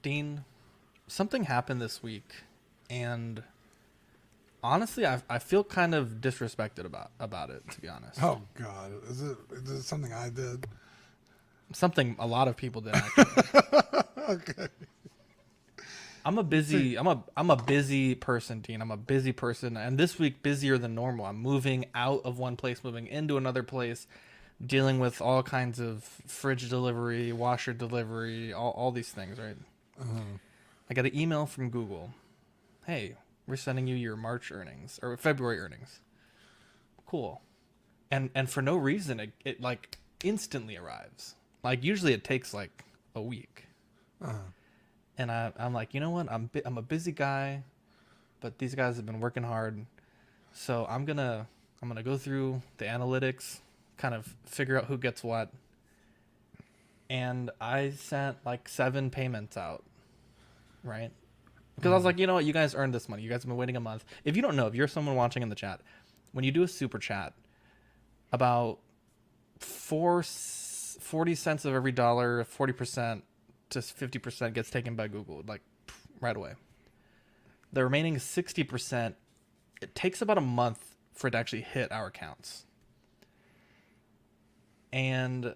Dean, something happened this week, and honestly, I feel kind of disrespected about it, to be honest. Oh God, is it something I did? Something a lot of people did, actually. Okay. I'm a busy person, Dean. I'm a busy person, and this week busier than normal. I'm moving out of one place, moving into another place, dealing with all kinds of fridge delivery, washer delivery, all these things, right? I got an email from Google. Hey, we're sending you your March earnings or February earnings. Cool. And for no reason, it like instantly arrives. Like usually it takes like a week. And I'm like, you know what? I'm a busy guy, but these guys have been working hard. So I'm gonna go through the analytics, kind of figure out who gets what. And I sent like 7 payments out, right? Because I was like, you know what? You guys earned this money. You guys have been waiting a month. If you don't know, if you're someone watching in the chat, when you do a super chat, about 40 cents of every dollar, 40% to 50% gets taken by Google, like right away. The remaining 60%, it takes about a month for it to actually hit our accounts. And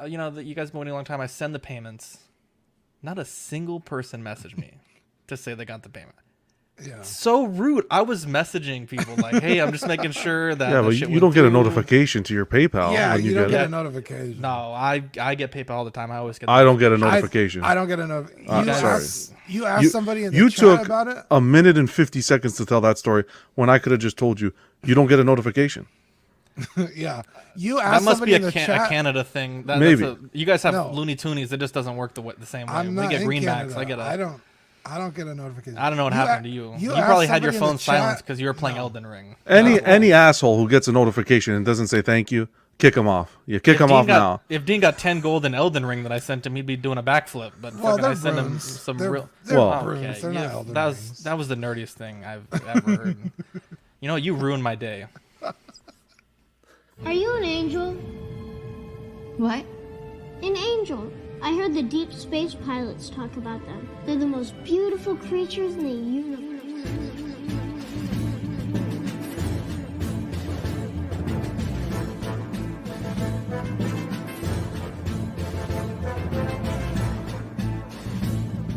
you know, you guys have been waiting a long time. I send the payments. Not a single person messaged me to say they got the payment. Yeah. So rude. I was messaging people like, "Hey, I'm just making sure that." Yeah, but you don't get a notification to your Paypal. Yeah, when you don't get it. a notification. No, I get PayPal all the time. I always get. I don't get a notification. I don't get a notification. Sorry. You asked somebody in the you chat took about it? a minute and 50 seconds to tell that story when I could have just told you you don't get a notification. Yeah. You That asked must somebody be in the a chat. Canada thing. Maybe. You guys have No. Looney Toonies. It just doesn't work the same way. I'm not We get in greenbacks. Canada. I don't get a notification. I don't know what happened to you. You asked probably had your somebody in the phone silenced chat- because you were playing Elden Ring. Any asshole who gets a notification and doesn't say thank you, kick him off. You kick him off now. If Dean got 10 gold in Elden Ring that I sent him, he'd be doing a backflip. But Well, fucking I they're sent him brooms. some They're real. brooms. They're not Elden Rings. That was the nerdiest thing I've ever heard. You know, you ruined my day. Are you an angel? What? An angel. I heard the deep space pilots talk about them. They're the most beautiful creatures in the universe.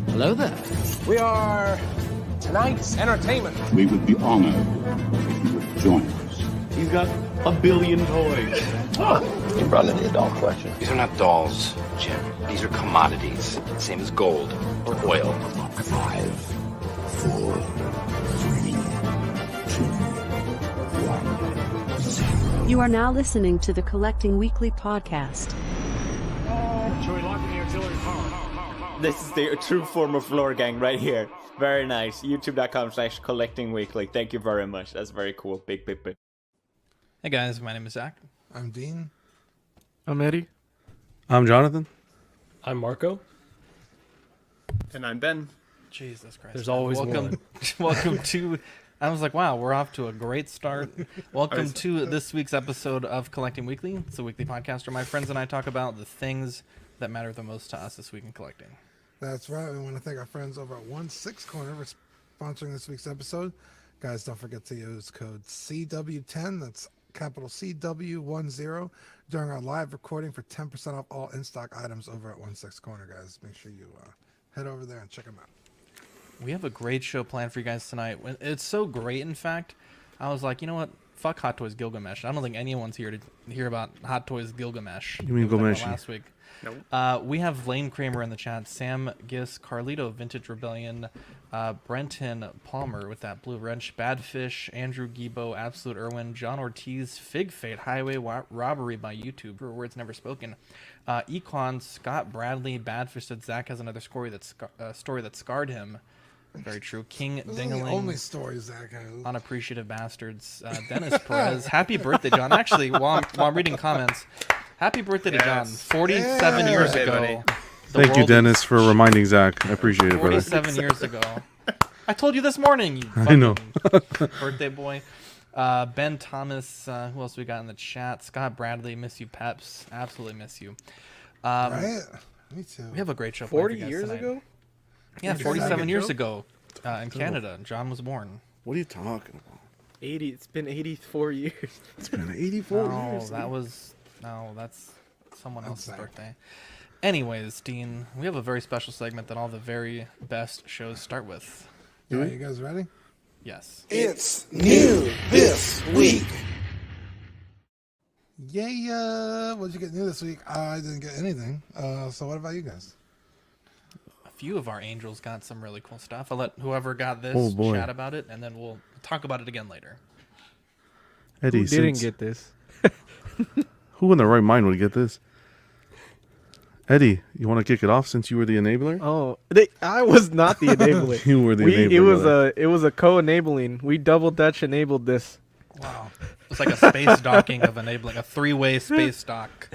Hello there. We are tonight's entertainment. We would be honored if you would join us. He's got a billion toys. You brought in the adult collection. These are not dolls, Jim. These are commodities. Same as gold or oil. 5, 4, 3, 2, 1, 0. You are now listening to the Collecting Weekly podcast. Shall we lock in the auxiliary power? This is the true form of floor gang right here. Very nice. YouTube.com/collectingweekly. Thank you very much. That's very cool. Big. Hey guys, my name is Zach. I'm Dean. I'm Eddie. I'm Jonathan. I'm Marco. And I'm Ben. Jesus Christ. There's always one. Welcome to... I was like, wow, we're off to a great start. Welcome to this week's episode of Collecting Weekly. It's a weekly podcast where my friends and I talk about the things that matter the most to us this week in collecting. That's right. We want to thank our friends over at 1/6 Corner for sponsoring this week's episode. Guys, don't forget to use code CW10. That's capital CW10 during our live recording for 10% off all in-stock items over at 1/6 Corner, guys. Make sure you head over there and check them out. We have a great show planned for you guys tonight. It's so great, in fact, I was like, you know what? Fuck Hot Toys Gilgamesh. I don't think anyone's here to hear about Hot Toys Gilgamesh. You mean Gilgamesh? Last week. Nope. We have Lane Kramer in the chat, Sam Giss, Carlito, Vintage Rebellion, Brenton Palmer with that blue wrench, Badfish, Andrew Gibo, Absolute Irwin, John Ortiz, Fig Fate, Highway Robbery by YouTube, for words never spoken, Econ, Scott Bradley, Badfish said Zach has another story that scarred him. Very true. King Dingaling. The only story Zach has. Unappreciative bastards. Dennis Perez. Happy birthday, John. Actually, while I'm reading comments, happy birthday to John. 47 years ago. Thank you, Dennis, for reminding Zach. I appreciate it, brother. 47 years ago. I told you this morning, you I know. birthday boy. Ben Thomas. Who else we got in the chat? Scott Bradley. Miss you, Peps. Absolutely miss you. Right? Me too. We have a great show. 40 for you guys years tonight. ago? Yeah, 47 years ago in Canada, John was born. What are you talking about? 80. It's been 84 years. It's been 84 No, years. that's someone else's birthday. Anyways, Dean, we have a very special segment that all the very best shows start with. Yeah, you guys ready? Yes. It's new this week. Yeah, what'd you get new this week? I didn't get anything. So what about you guys? A few of our angels got some really cool stuff. I'll let whoever got this chat about it, and then we'll talk about it again later. Eddie, Who didn't get this? Who in their right mind would get this? Eddie, you want to kick it off since you were the enabler? Oh, I was not the enabler. You were the enabler. It was a co-enabling. We double Dutch enabled this. Wow. It's like a space docking of enabling, a three-way space dock.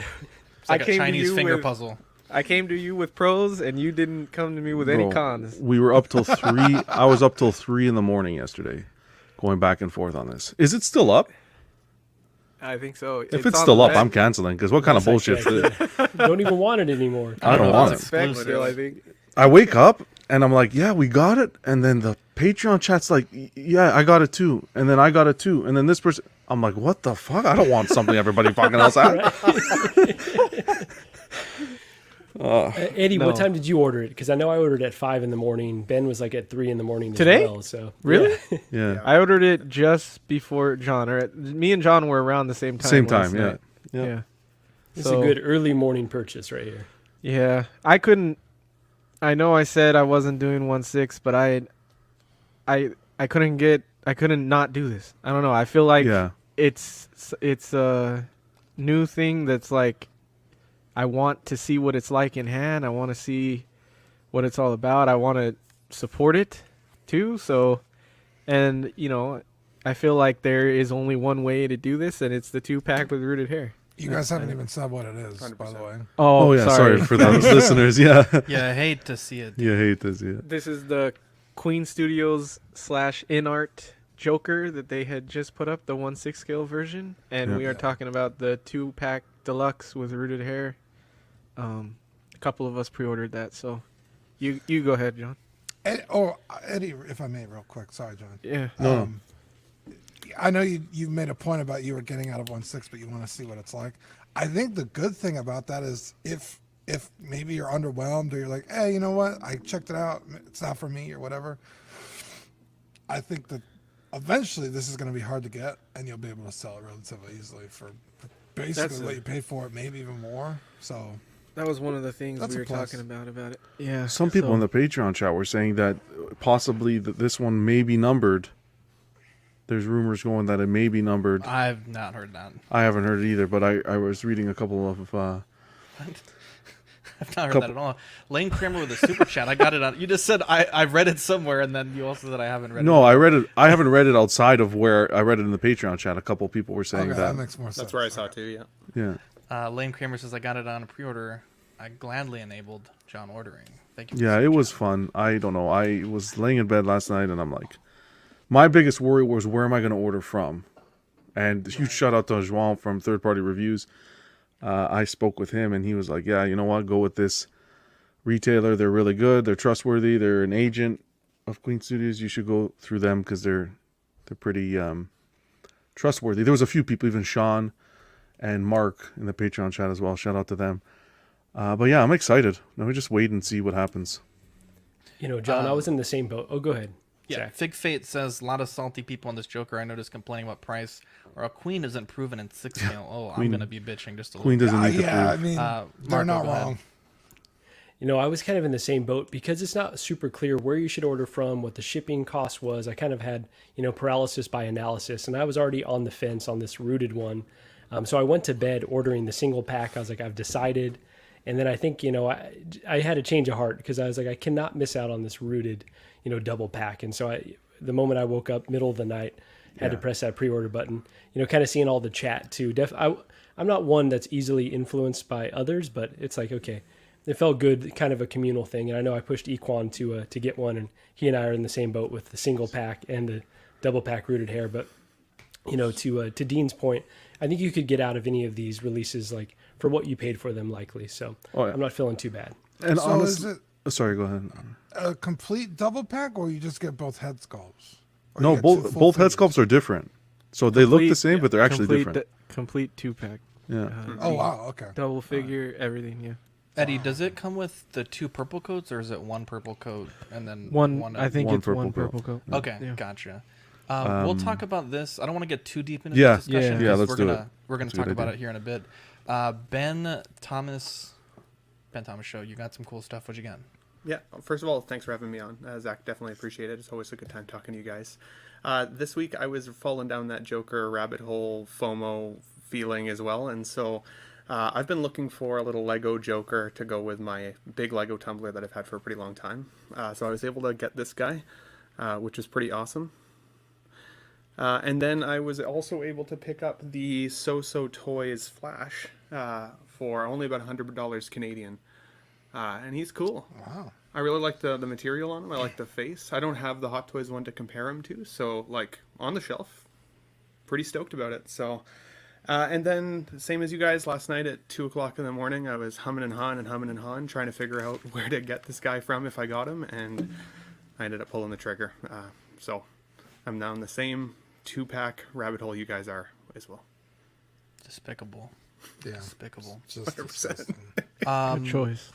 It's like a Chinese finger puzzle. I came to you with pros, and you didn't come to me with any cons. We were up till 3. I was up till 3 in the morning yesterday, going back and forth on this. Is it still up? I think so. If it's still up, I'm canceling, because what kind of bullshit is this? Don't even want it anymore. I don't want it. Still, I think. I wake up, and I'm like, yeah, we got it. And then the Patreon chat's like, yeah, I got it too. And then I got it too. And then this person, I'm like, what the fuck? I don't want something everybody fucking else had. Eddie, what time did you order it? Because I know I ordered at 5 in the morning. Ben was like at 3 in the morning today. As well, so really, yeah. I ordered it just before John. Me and John were around the same time. Same time, yeah. It's a good early morning purchase right here. Yeah, I couldn't. I know I said I wasn't doing 1/6, but I couldn't not do this. I don't know. I feel like it's a new thing that's like. I want to see what it's like in hand. I want to see what it's all about. I want to support it too. So, and I feel like there is only one way to do this, and it's the 2-pack with rooted hair. You guys haven't even said what it is, 100%. By the way. Oh yeah, sorry for the listeners. Yeah. Yeah, I hate to see it. You hate to see it. This is the Queen Studios / InArt Joker that they had just put up, the 1/6 scale version, and we are talking about the 2-pack deluxe with rooted hair. A couple of us pre-ordered that, so you go ahead, John. Eddie, if I may, real quick. Sorry, John. Yeah. No. I know you made a point about you were getting out of 1/6, but you want to see what it's like. I think the good thing about that is if maybe you're underwhelmed or you're like, hey, you know what? I checked it out. It's not for me or whatever. I think that eventually this is going to be hard to get, and you'll be able to sell it relatively easily for basically what you paid for it, maybe even more. So that was one of the things we were talking about it. Yeah. Some people in the Patreon chat were saying that possibly this one may be numbered. There's rumors going that it may be numbered. I've not heard that. I haven't heard it either, but I was reading a couple of. I've not heard that at all. Lane Kramer with a super chat. I got it on. You just said I read it somewhere, and then you also said I haven't read it. No, I read it. I haven't read it outside of where I read it in the Patreon chat. A couple of people were saying that makes more sense. That's where I saw it too. Yeah. Yeah. Lane Kramer says I got it on a pre-order. I gladly enabled John ordering. Thank you. Yeah, it was fun. I don't know. I was laying in bed last night, and I'm like, my biggest worry was where am I going to order from? And huge shout out to João from Third Party Reviews. I spoke with him, and he was like, yeah, you know what? Go with this retailer. They're really good. They're trustworthy. They're an agent of Queen Studios. You should go through them because they're pretty trustworthy. There was a few people, even Sean and Mark in the Patreon chat as well. Shout out to them. But yeah, I'm excited. Now we just wait and see what happens. John, I was in the same boat. Oh, go ahead. Yeah, Sorry. Fig Fate says a lot of salty people on this Joker. I noticed complaining about price or a queen isn't proven in 6 scale. Oh, Queen, I'm gonna be bitching just a little. Queen doesn't need to prove. I mean, they're not wrong. I was kind of in the same boat because it's not super clear where you should order from, what the shipping cost was. I kind of had, paralysis by analysis, and I was already on the fence on this rooted one. So I went to bed ordering the single pack. I was like, I've decided. And then I think, I had a change of heart because I was like, I cannot miss out on this rooted, double pack. And so the moment I woke up, middle of the night, had to press that pre-order button, kind of seeing all the chat too. I'm not one that's easily influenced by others, but it's like, okay, it felt good, kind of a communal thing. And I know I pushed Equan to get one, and he and I are in the same boat with the single pack and the double pack rooted hair. But, to Dean's point, I think you could get out of any of these releases, like for what you paid for them likely. So I'm not feeling too bad. And so Sorry, go ahead. A complete double pack, or you just get both head sculpts? Or No, you get two both full head figures? sculpts are different. So they look the same, but they're actually different. Complete 2-pack. Yeah. Oh, wow, okay. Double figure, everything, yeah. Eddie, does it come with the 2 purple coats, or is it 1 purple coat and then one? I think one it's purple one coat. purple coat. Okay, Yeah. gotcha. We'll talk about this. I don't want to get too deep into Yeah. this discussion. Yeah, 'cause let's do it. We're gonna That's a talk good about idea. it here in a bit. Ben Thomas Show. You got some cool stuff. What you got? Yeah, first of all, thanks for having me on. Zach, definitely appreciate it. It's always a good time talking to you guys. This week I was falling down that Joker rabbit hole FOMO feeling as well, and so I've been looking for a little Lego Joker to go with my big Lego tumbler that I've had for a pretty long time. So I was able to get this guy, which was pretty awesome. And then I was also able to pick up the So Toys Flash for only about $100 Canadian. And he's cool. Wow. I really like the material on him. I like the face. I don't have the Hot Toys one to compare him to, so like on the shelf, pretty stoked about it. So, and then same as you guys, last night at 2:00 in the morning, I was humming and hawing, trying to figure out where to get this guy from if I got him, and I ended up pulling the trigger. So I'm now in the same 2-pack rabbit hole you guys are as well. Despicable. Yeah. Despicable. Just 100%. Good choice.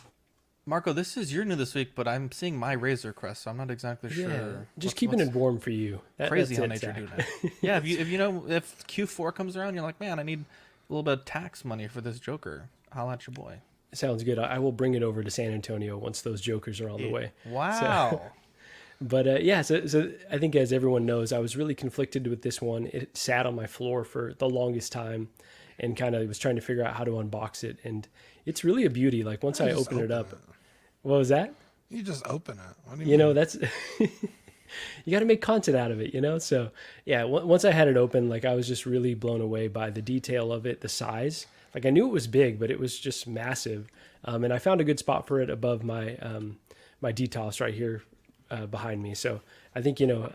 Marco, this is you're new this week, but I'm seeing my Razor Crest, so I'm not exactly Yeah, sure. just keeping it warm for you. Crazy how that's it, nature do Zach. that. Yeah, if you know if Q4 comes around, you're like, man, I need a little bit of tax money for this Joker. Holla at your boy. Sounds good. I will bring it over to San Antonio once those Jokers are on the way. Wow. So, but yeah, so I think as everyone knows, I was really conflicted with this one. It sat on my floor for the longest time and kind of was trying to figure out how to unbox it. And it's really a beauty. Like once I open it up. What was that? You just open it. What do You know, mean? that's you got to make content out of it, you know? So yeah, once I had it open, like I was just really blown away by the detail of it, the size. Like I knew it was big, but it was just massive. And I found a good spot for it above my my DTOS right here behind me. So I think, you know,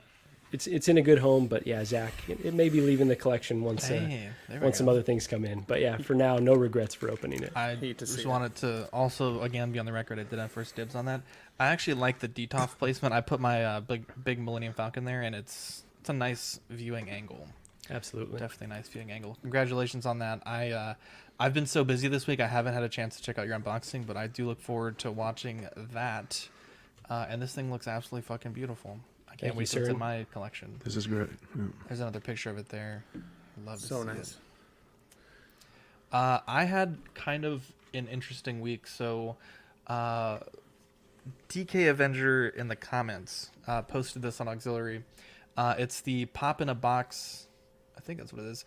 it's in a good home, but yeah, Zach, it may be leaving the collection once some other things come in. But yeah, for now, no regrets for opening it. I just wanted to also, again, be on the record. I did have first dibs on that. I actually like the DTOF placement. I put my big Millennium Falcon there, and it's a nice viewing angle. Absolutely. Definitely a nice viewing angle. Congratulations on that. I've been so busy this week, I haven't had a chance to check out your unboxing, but I do look forward to watching that. And this thing looks absolutely fucking beautiful. I can't wait till it's in my collection. This is great. Yeah. There's another picture of it there. Love to So see nice. it. I had kind of an interesting week. So, DK Avenger in the comments posted this on Auxiliary. It's the Pop in a Box. I think that's what it is.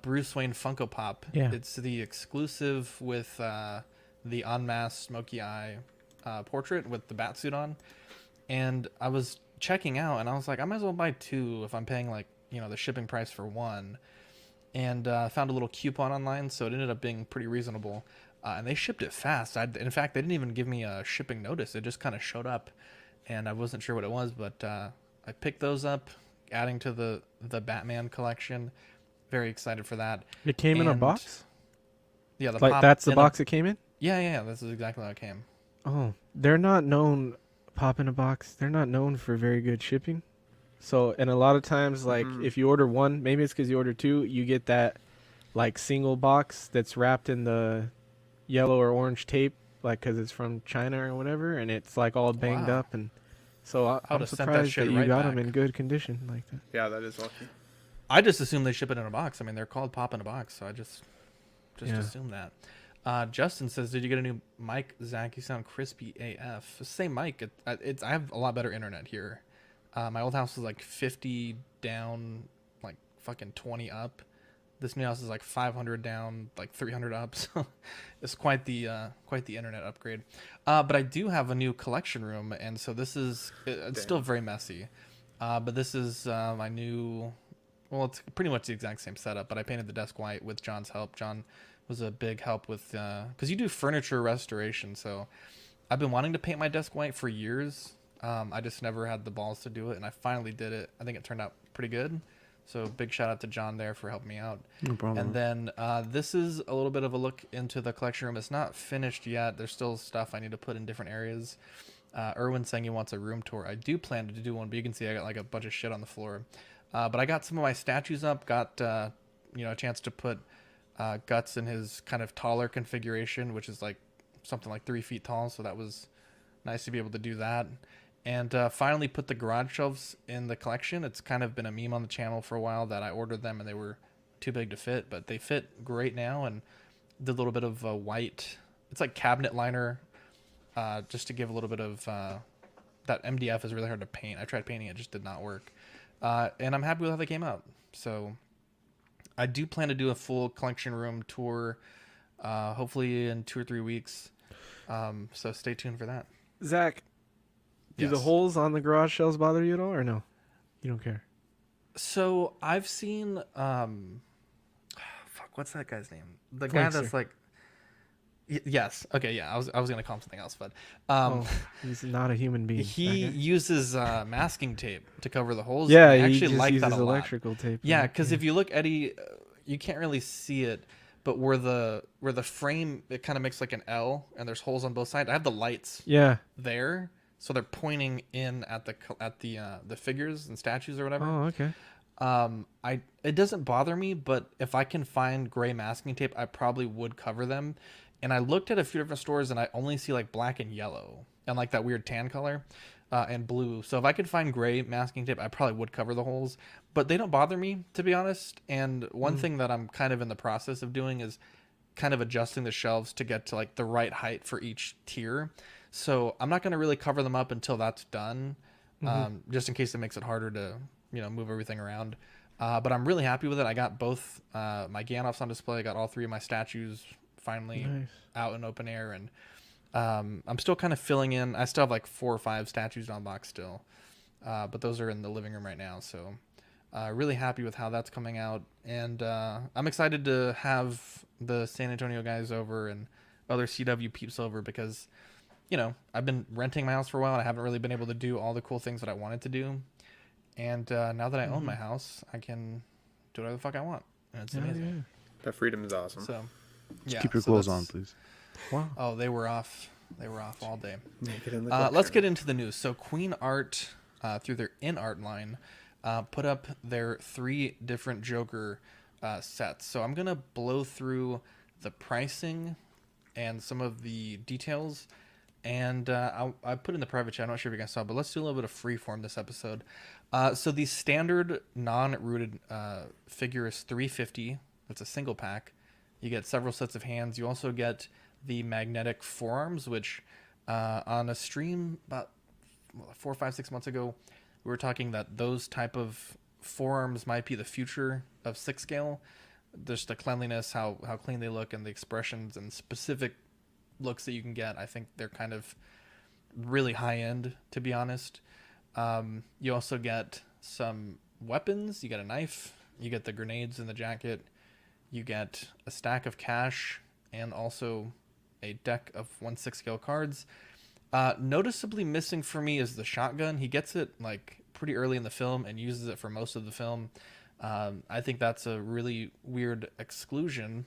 Bruce Wayne Funko Pop. Yeah. It's the exclusive with the unmasked Smoky Eye portrait with the bat suit on. And I was checking out, and I was like, I might as well buy 2 if I'm paying like, you know, the shipping price for 1. And found a little coupon online, so it ended up being pretty reasonable. And they shipped it fast. In fact, they didn't even give me a shipping notice. It just kind of showed up, and I wasn't sure what it was, but I picked those up, adding to the Batman collection. Very excited for that. It came in a box? Yeah, that's the box it came in? Yeah. This is exactly how it came. Oh, they're not known, Pop in a Box, they're not known for very good shipping. So, and a lot of times, like, if you order 1, maybe it's because you order 2, you get that, like, single box that's wrapped in the yellow or orange tape, like, because it's from China or whatever, and it's, like, all banged up. And so I'm surprised that you got them in good condition like that. Yeah, that is lucky. I just assume they ship it in a box. I mean, they're called Pop in a Box, so I just assume that. Justin says, "Did you get a new mic, Zach? You sound crispy AF." Same mic. I have a lot better internet here. My old house was like 50 down, like fucking 20 up. This new house is like 500 down, like 300 up. So it's quite the internet upgrade. But I do have a new collection room, and so this is it's still very messy. But this is my new. Well, it's pretty much the exact same setup, but I painted the desk white with John's help. John was a big help with because you do furniture restoration. So I've been wanting to paint my desk white for years. I just never had the balls to do it, and I finally did it. I think it turned out pretty good. So big shout out to John there for helping me out. No problem. And then this is a little bit of a look into the collection room. It's not finished yet. There's still stuff I need to put in different areas. Erwin saying he wants a room tour. I do plan to do one, but you can see I got like a bunch of shit on the floor. But I got some of my statues up. Got a chance to put Guts in his kind of taller configuration, which is like something like 3 feet tall. So that was nice to be able to do that. And finally put the garage shelves in the collection. It's kind of been a meme on the channel for a while that I ordered them and they were too big to fit, but they fit great now. And did a little bit of white, it's like cabinet liner, just to give a little bit of that. MDF is really hard to paint. I tried painting it, just did not work. And I'm happy with how they came out. So I do plan to do a full collection room tour, hopefully in 2 or 3 weeks. So stay tuned for that. Zach, do the holes on the garage shelves bother you at all, or no? You don't care? So I've seen, what's that guy's name? The guy that's like, yes, okay, yeah. I was gonna call him something else, but he's not a human being. He uses masking tape to cover the holes. Yeah, I he actually just like uses that a lot. electrical tape. Yeah, because if you look, Eddie, you can't really see it, but where the frame, it kind of makes like an L, and there's holes on both sides. I have the lights. There. So they're pointing in at the figures and statues or whatever. Oh, okay. It doesn't bother me, but if I can find gray masking tape, I probably would cover them. And I looked at a few different stores, and I only see like black and yellow and like that weird tan color and blue. So if I could find gray masking tape, I probably would cover the holes. But they don't bother me, to be honest. And one thing that I'm kind of in the process of doing is kind of adjusting the shelves to get to like the right height for each tier. So I'm not going to really cover them up until that's done, just in case it makes it harder to, move everything around. But I'm really happy with it. I got both my Gandalfs on display. I got all 3 of my statues finally out in open air. And I'm still kind of filling in. I still have like 4 or 5 statues on box still. But those are in the living room right now. So really happy with how that's coming out. And I'm excited to have the San Antonio guys over and other CW peeps over because I've been renting my house for a while and I haven't really been able to do all the cool things that I wanted to do. And now that I own my house, I can do whatever the fuck I want. And it's amazing. Yeah. That freedom is awesome. So, just keep your clothes on, please. Wow. Oh, they were off. They were off all day. Let's get into the news. So Queen Art, through their InArt line, put up their 3 different Joker sets. So I'm going to blow through the pricing and some of the details. And I put in the private chat. I'm not sure if you guys saw, but let's do a little bit of freeform this episode. So the standard non-rooted figure is $350. That's a single pack. You get several sets of hands. You also get the magnetic forearms, which on a stream about 4, 5, 6 months ago, we were talking that those type of forearms might be the future of 6 scale. Just the cleanliness, how clean they look, and the expressions and specific looks that you can get. I think they're kind of really high end, to be honest. You also get some weapons. You get a knife. You get the grenades in the jacket. You get a stack of cash and also a deck of 1/6 scale cards. Noticeably missing for me is the shotgun. He gets it like pretty early in the film and uses it for most of the film. I think that's a really weird exclusion.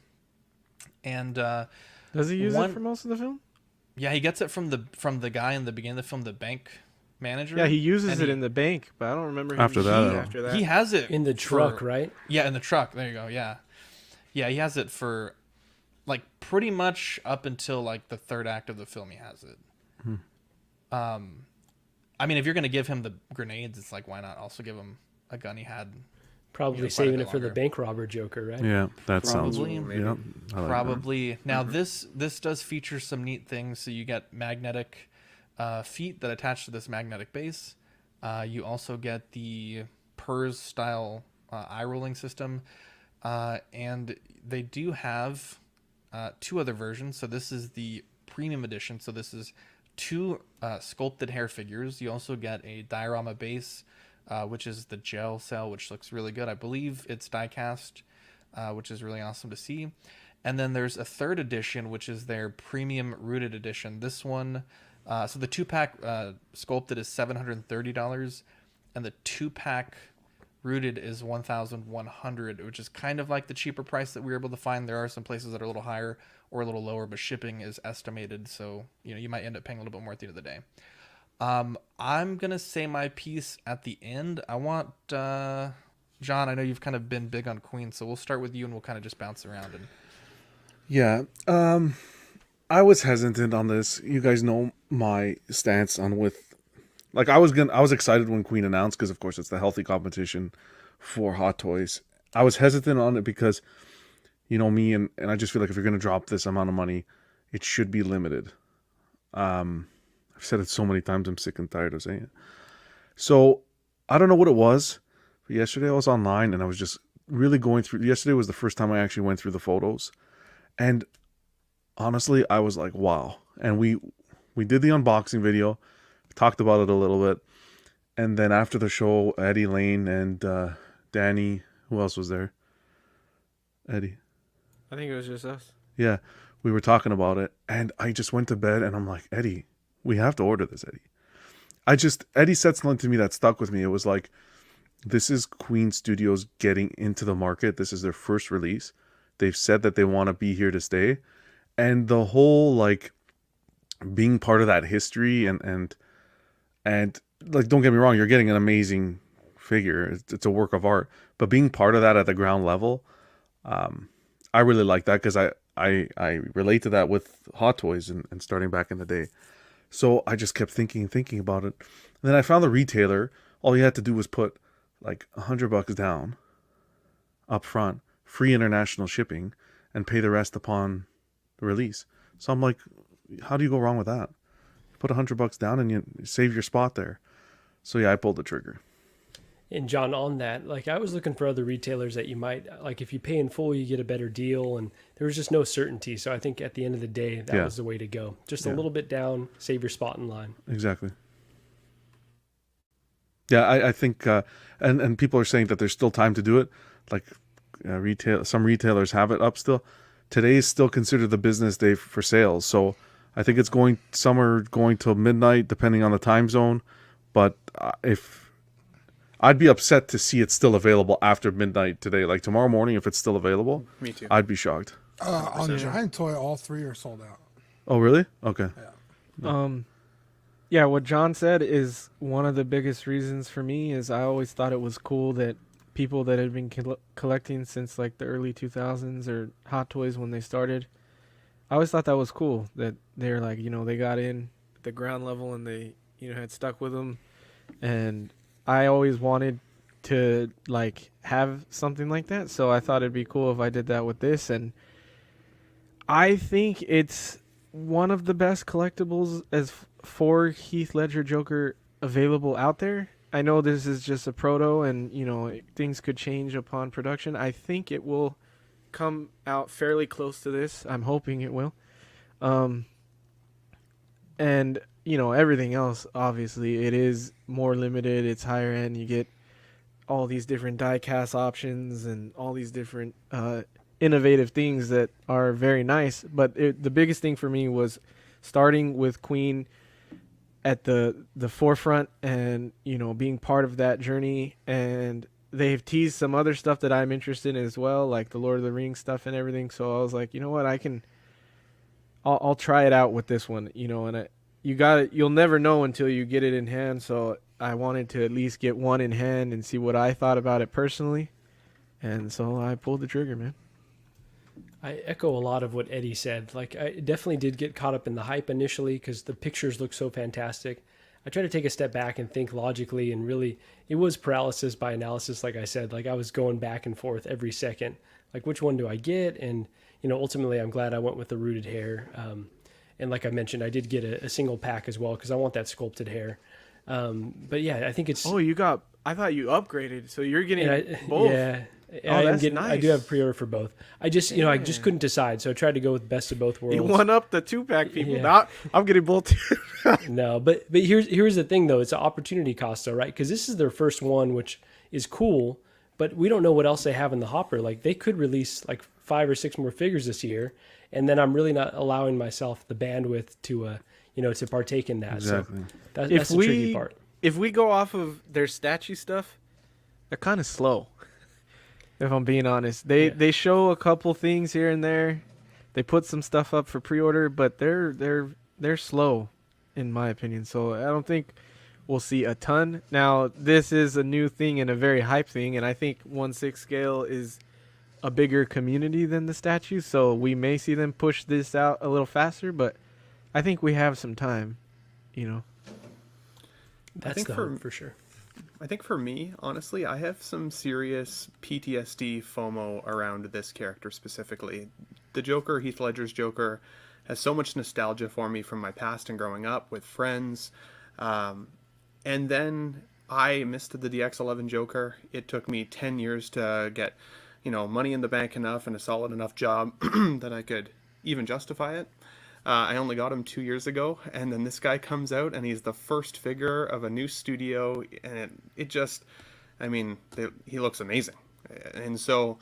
And does he use it for most of the film? Yeah, he gets it from the guy in the beginning of the film, the bank manager. Yeah, he uses it in the bank, but I don't remember after that. He has it in the truck, right? Yeah, in the truck. There you go. Yeah, he has it for like pretty much up until like the 3rd act of the film. He has it. I mean, if you're gonna give him the grenades, it's like why not also give him a gun he had. Probably saving it for the bank robber Joker, right? Yeah, that sounds. Probably. Yeah, like probably. That. Now this does feature some neat things. So you get magnetic feet that attach to this magnetic base. You also get the PERS style eye rolling system, and they do have 2 other versions. So this is the premium edition. So this is 2 sculpted hair figures. You also get a diorama base. Which is the gel cell, which looks really good. I believe it's die-cast, which is really awesome to see. And then there's a 3rd edition, which is their premium rooted edition. This one, so the 2-pack sculpted is $730, and the 2-pack Rooted is 1,100, which is kind of like the cheaper price that we were able to find. There are some places that are a little higher or a little lower, but shipping is estimated, so you might end up paying a little bit more at the end of the day. I'm gonna say my piece at the end. I want John. I know you've kind of been big on Queen, so we'll start with you and we'll kind of just bounce around. And Yeah, I was hesitant on this. You guys know my stance on I was excited when Queen announced because of course it's the healthy competition for Hot Toys. I was hesitant on it because me and I just feel like if you're gonna drop this amount of money, it should be limited. I've said it so many times, I'm sick and tired of saying it. So I don't know what it was, but yesterday I was online and I was just really going through. Yesterday was the first time I actually went through the photos, and honestly, I was like, wow. And we did the unboxing video, talked about it a little bit, and then after the show, Eddie Lane and Danny, who else was there? Eddie. I think it was just us. Yeah, we were talking about it, and I just went to bed, and I'm like, Eddie, we have to order this, Eddie. Eddie said something to me that stuck with me. It was like, this is Queen Studios getting into the market. This is their first release. They've said that they want to be here to stay. And the whole, being part of that history and don't get me wrong, you're getting an amazing figure. It's a work of art. But being part of that at the ground level, I really like that because I relate to that with Hot Toys and starting back in the day. So I just kept thinking about it. And then I found the retailer. All you had to do was put $100 down up front, free international shipping, and pay the rest upon the release. So I'm like, how do you go wrong with that? Put $100 down and you save your spot there. So yeah, I pulled the trigger. And John, on that, I was looking for other retailers that you might, if you pay in full, you get a better deal, and there was just no certainty. So I think at the end of the day, that was the way to go. Just a little bit down, save your spot in line. Exactly. Yeah, I think, and people are saying that there's still time to do it. Some retailers have it up still. Today is still considered the business day for sales. So I think some are going till midnight, depending on the time zone. But if I'd be upset to see it still available after midnight today. Tomorrow morning, if it's still available, me too. I'd be shocked. On Giant Toy, all 3 are sold out. Oh, really? Okay. Yeah. Yeah, what John said is one of the biggest reasons for me is I always thought it was cool that people that had been collecting since the early 2000s or Hot Toys when they started, I always thought that was cool that they're they got in at the ground level and they, had stuck with them. And I always wanted to have something like that. So I thought it'd be cool if I did that with this. And I think it's one of the best collectibles as for Heath Ledger Joker available out there. I know this is just a proto and, things could change upon production. I think it will come out fairly close to this. I'm hoping it will. And, everything else, obviously, it is more limited. It's higher end. You get all these different die cast options and all these different innovative things that are very nice. But the biggest thing for me was starting with Queen at the forefront and, being part of that journey. And they've teased some other stuff that I'm interested in as well, like the Lord of the Rings stuff and everything. So I was like, you know what, I'll try it out with this one, and you'll never know until you get it in hand. So I wanted to at least get one in hand and see what I thought about it personally. And so I pulled the trigger, man. I echo a lot of what Eddie said. I definitely did get caught up in the hype initially because the pictures look so fantastic. I tried to take a step back and think logically, and really it was paralysis by analysis. Like I said, I was going back and forth every second, which one do I get? And, ultimately I'm glad I went with the rooted hair. And like I mentioned, I did get a single pack as well because I want that sculpted hair. But yeah, I think it's... Oh, I thought you upgraded, so you're getting both. Yeah. That's nice. I do have pre-order for both. I just, I just couldn't decide, so I tried to go with best of both worlds. You won up the 2-pack people. Yeah. Now I'm getting both. No, but here's the thing though. It's an opportunity cost though, right? Because this is their first one, which is cool, but we don't know what else they have in the hopper. They could release 5 or 6 more figures this year, and then I'm really not allowing myself the bandwidth to, to partake in that. Exactly. So that's the tricky part. If we go off of their statue stuff, they're kind of slow. If I'm being honest, they show a couple things here and there. They put some stuff up for pre-order, but they're slow, in my opinion. So I don't think we'll see a ton. Now this is a new thing and a very hype thing, and I think 1/6 scale is a bigger community than the statue, so we may see them push this out a little faster. But I think we have some time, you know. That's for sure. I think for me, honestly, I have some serious PTSD FOMO around this character specifically. The Joker, Heath Ledger's Joker, has so much nostalgia for me from my past and growing up with friends. And then I missed the DX11 Joker. It took me 10 years to get, money in the bank enough and a solid enough job that I could even justify it. I only got him 2 years ago, and then this guy comes out, and he's the first figure of a new studio, and he looks amazing. And so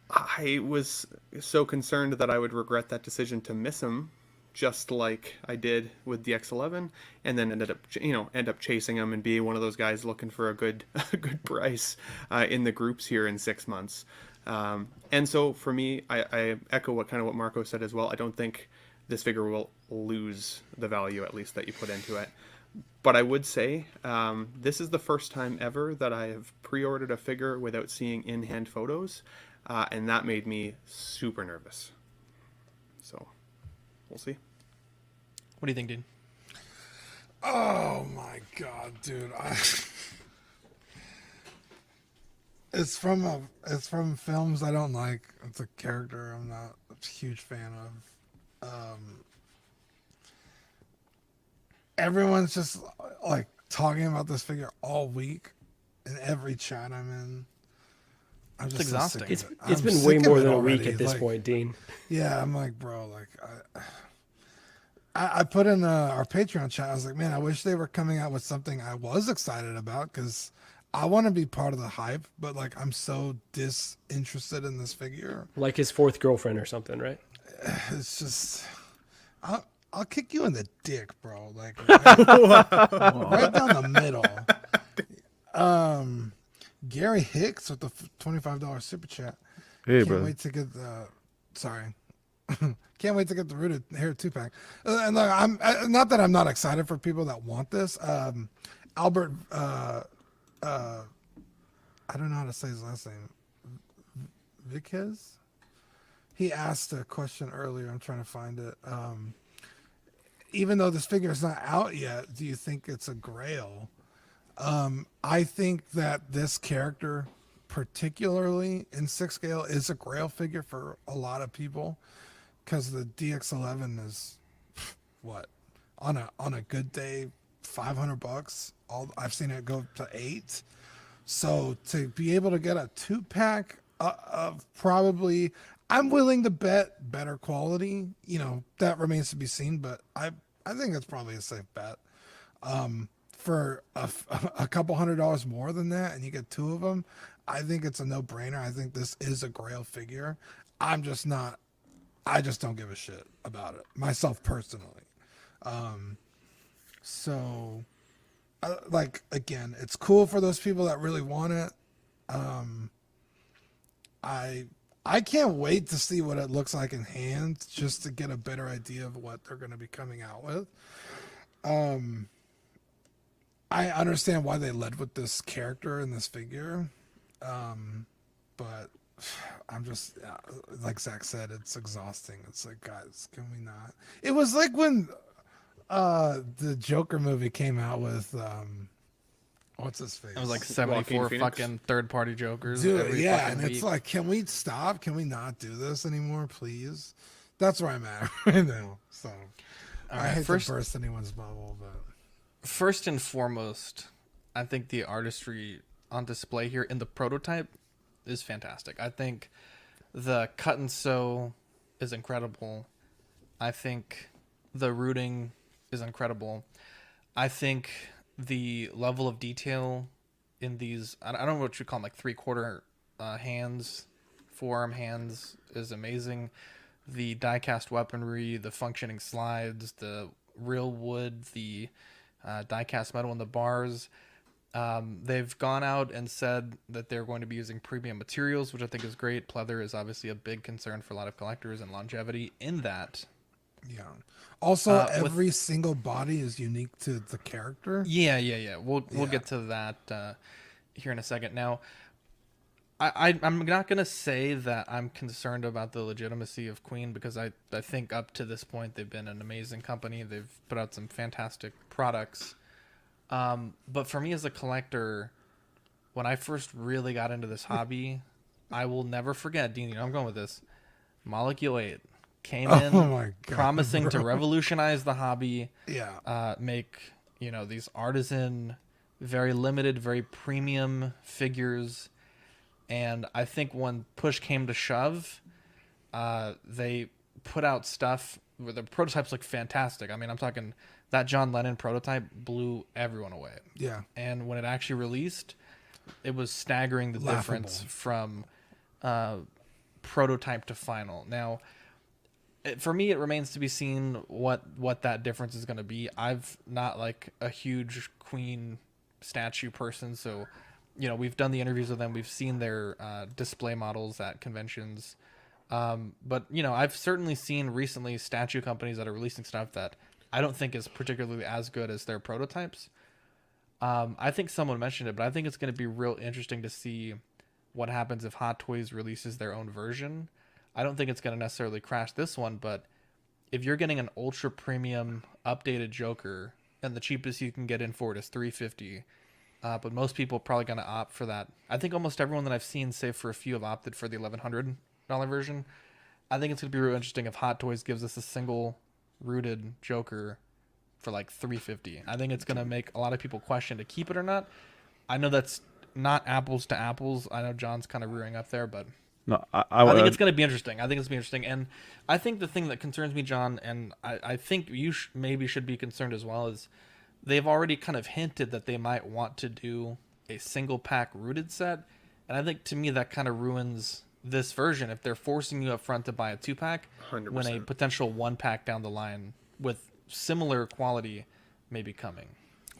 I was so concerned that I would regret that decision to miss him, just like I did with the X11, and then end up chasing him and be one of those guys looking for a good price in the groups here in 6 months. And so for me, I echo what Marco said as well. I don't think this figure will lose the value, at least, that you put into it. But I would say this is the first time ever that I have pre-ordered a figure without seeing in-hand photos, and that made me super nervous. So we'll see. What do you think, Dean? Oh my god, dude! It's from films I don't like. It's a character I'm not a huge fan of. Everyone's just like talking about this figure all week in every chat I'm in. I'm just exhausting. It's been way more than a week at this point, Dean. Yeah, I'm like, bro, I put in our Patreon chat. I was like, man, I wish they were coming out with something I was excited about, because I want to be part of the hype, but I'm so disinterested in this figure. Like his fourth girlfriend or something, right? It's just, I'll kick you in the dick, bro. Right down the middle. Gary Hicks with the $25 super chat. Hey, Can't brother. wait to get the. Sorry. Can't wait to get the Rooted Hair 2-pack. And look, I'm not that I'm not excited for people that want this. Albert, I don't know how to say his last name. Viquez? He asked a question earlier. I'm trying to find it. Even though this figure is not out yet, do you think it's a grail? I think that this character, particularly in 6 scale, is a grail figure for a lot of people, because the DX11 is what, on a good day, $500. I've seen it go up to $8. So to be able to get a 2-pack of probably, I'm willing to bet better quality, that remains to be seen, but I think it's probably a safe bet. For a couple $100 more than that, and you get 2 of them, I think it's a no-brainer. I think this is a grail figure. I just don't give a shit about it, myself personally. So, again, it's cool for those people that really want it. I can't wait to see what it looks like in hand, just to get a better idea of what they're going to be coming out with. I understand why they led with this character and this figure, but I'm just, like Zach said, it's exhausting. It's like, guys, can we not? It was like when the Joker movie came out with what's his face? It was like 74 fucking third-party Jokers. Dude, yeah, and it's like, can we stop? Can we not do this anymore, please? That's where I'm at right now. So I hate to burst anyone's bubble, but first and foremost, I think the artistry on display here in the prototype is fantastic. I think the cut and sew is incredible. I think the rooting is incredible. I think the level of detail in these, I don't know what you call them, like 3/4 hands, forearm hands, is amazing. The die-cast weaponry, the functioning slides, the real wood, the die-cast metal in the bars. They've gone out and said that they're going to be using premium materials, which I think is great. Pleather is obviously a big concern for a lot of collectors, and longevity in that. Yeah. Also, every single body is unique to the character. Yeah. We'll get to that here in a second. Now, I'm not gonna say that I'm concerned about the legitimacy of Queen, because I think up to this point they've been an amazing company. They've put out some fantastic products. But for me as a collector, when I first really got into this hobby, I will never forget, Dean, you know I'm going with this. Molecule 8 came in my God, promising to revolutionize the hobby. Yeah. Make, these artisan, very limited, very premium figures. And I think when push came to shove, they put out stuff where the prototypes look fantastic. I mean, I'm talking that John Lennon prototype blew everyone away. Yeah. And when it actually released, it was staggering the difference from prototype to final. Now, for me, it remains to be seen what that difference is going to be. I've not like a huge Queen statue person, so we've done the interviews with them. We've seen their display models at conventions. But, I've certainly seen recently statue companies that are releasing stuff that I don't think is particularly as good as their prototypes. I think someone mentioned it, but I think it's going to be real interesting to see what happens if Hot Toys releases their own version. I don't think it's going to necessarily crash this one, but if you're getting an ultra premium updated Joker and the cheapest you can get in for it is $350, but most people are probably going to opt for that. I think almost everyone that I've seen, save for a few, have opted for the $1,100 version. I think it's going to be real interesting if Hot Toys gives us a single rooted Joker for like $350. I think it's going to make a lot of people question to keep it or not. I know that's not apples to apples. I know John's kind of rearing up there, but no, I think it's going to be interesting. And I think the thing that concerns me, John, and I think you maybe should be concerned as well, is they've already kind of hinted that they might want to do a single pack rooted set. And I think to me that kind of ruins this version if they're forcing you up front to buy a 2-pack 100%. when a potential 1-pack down the line with similar quality may be coming.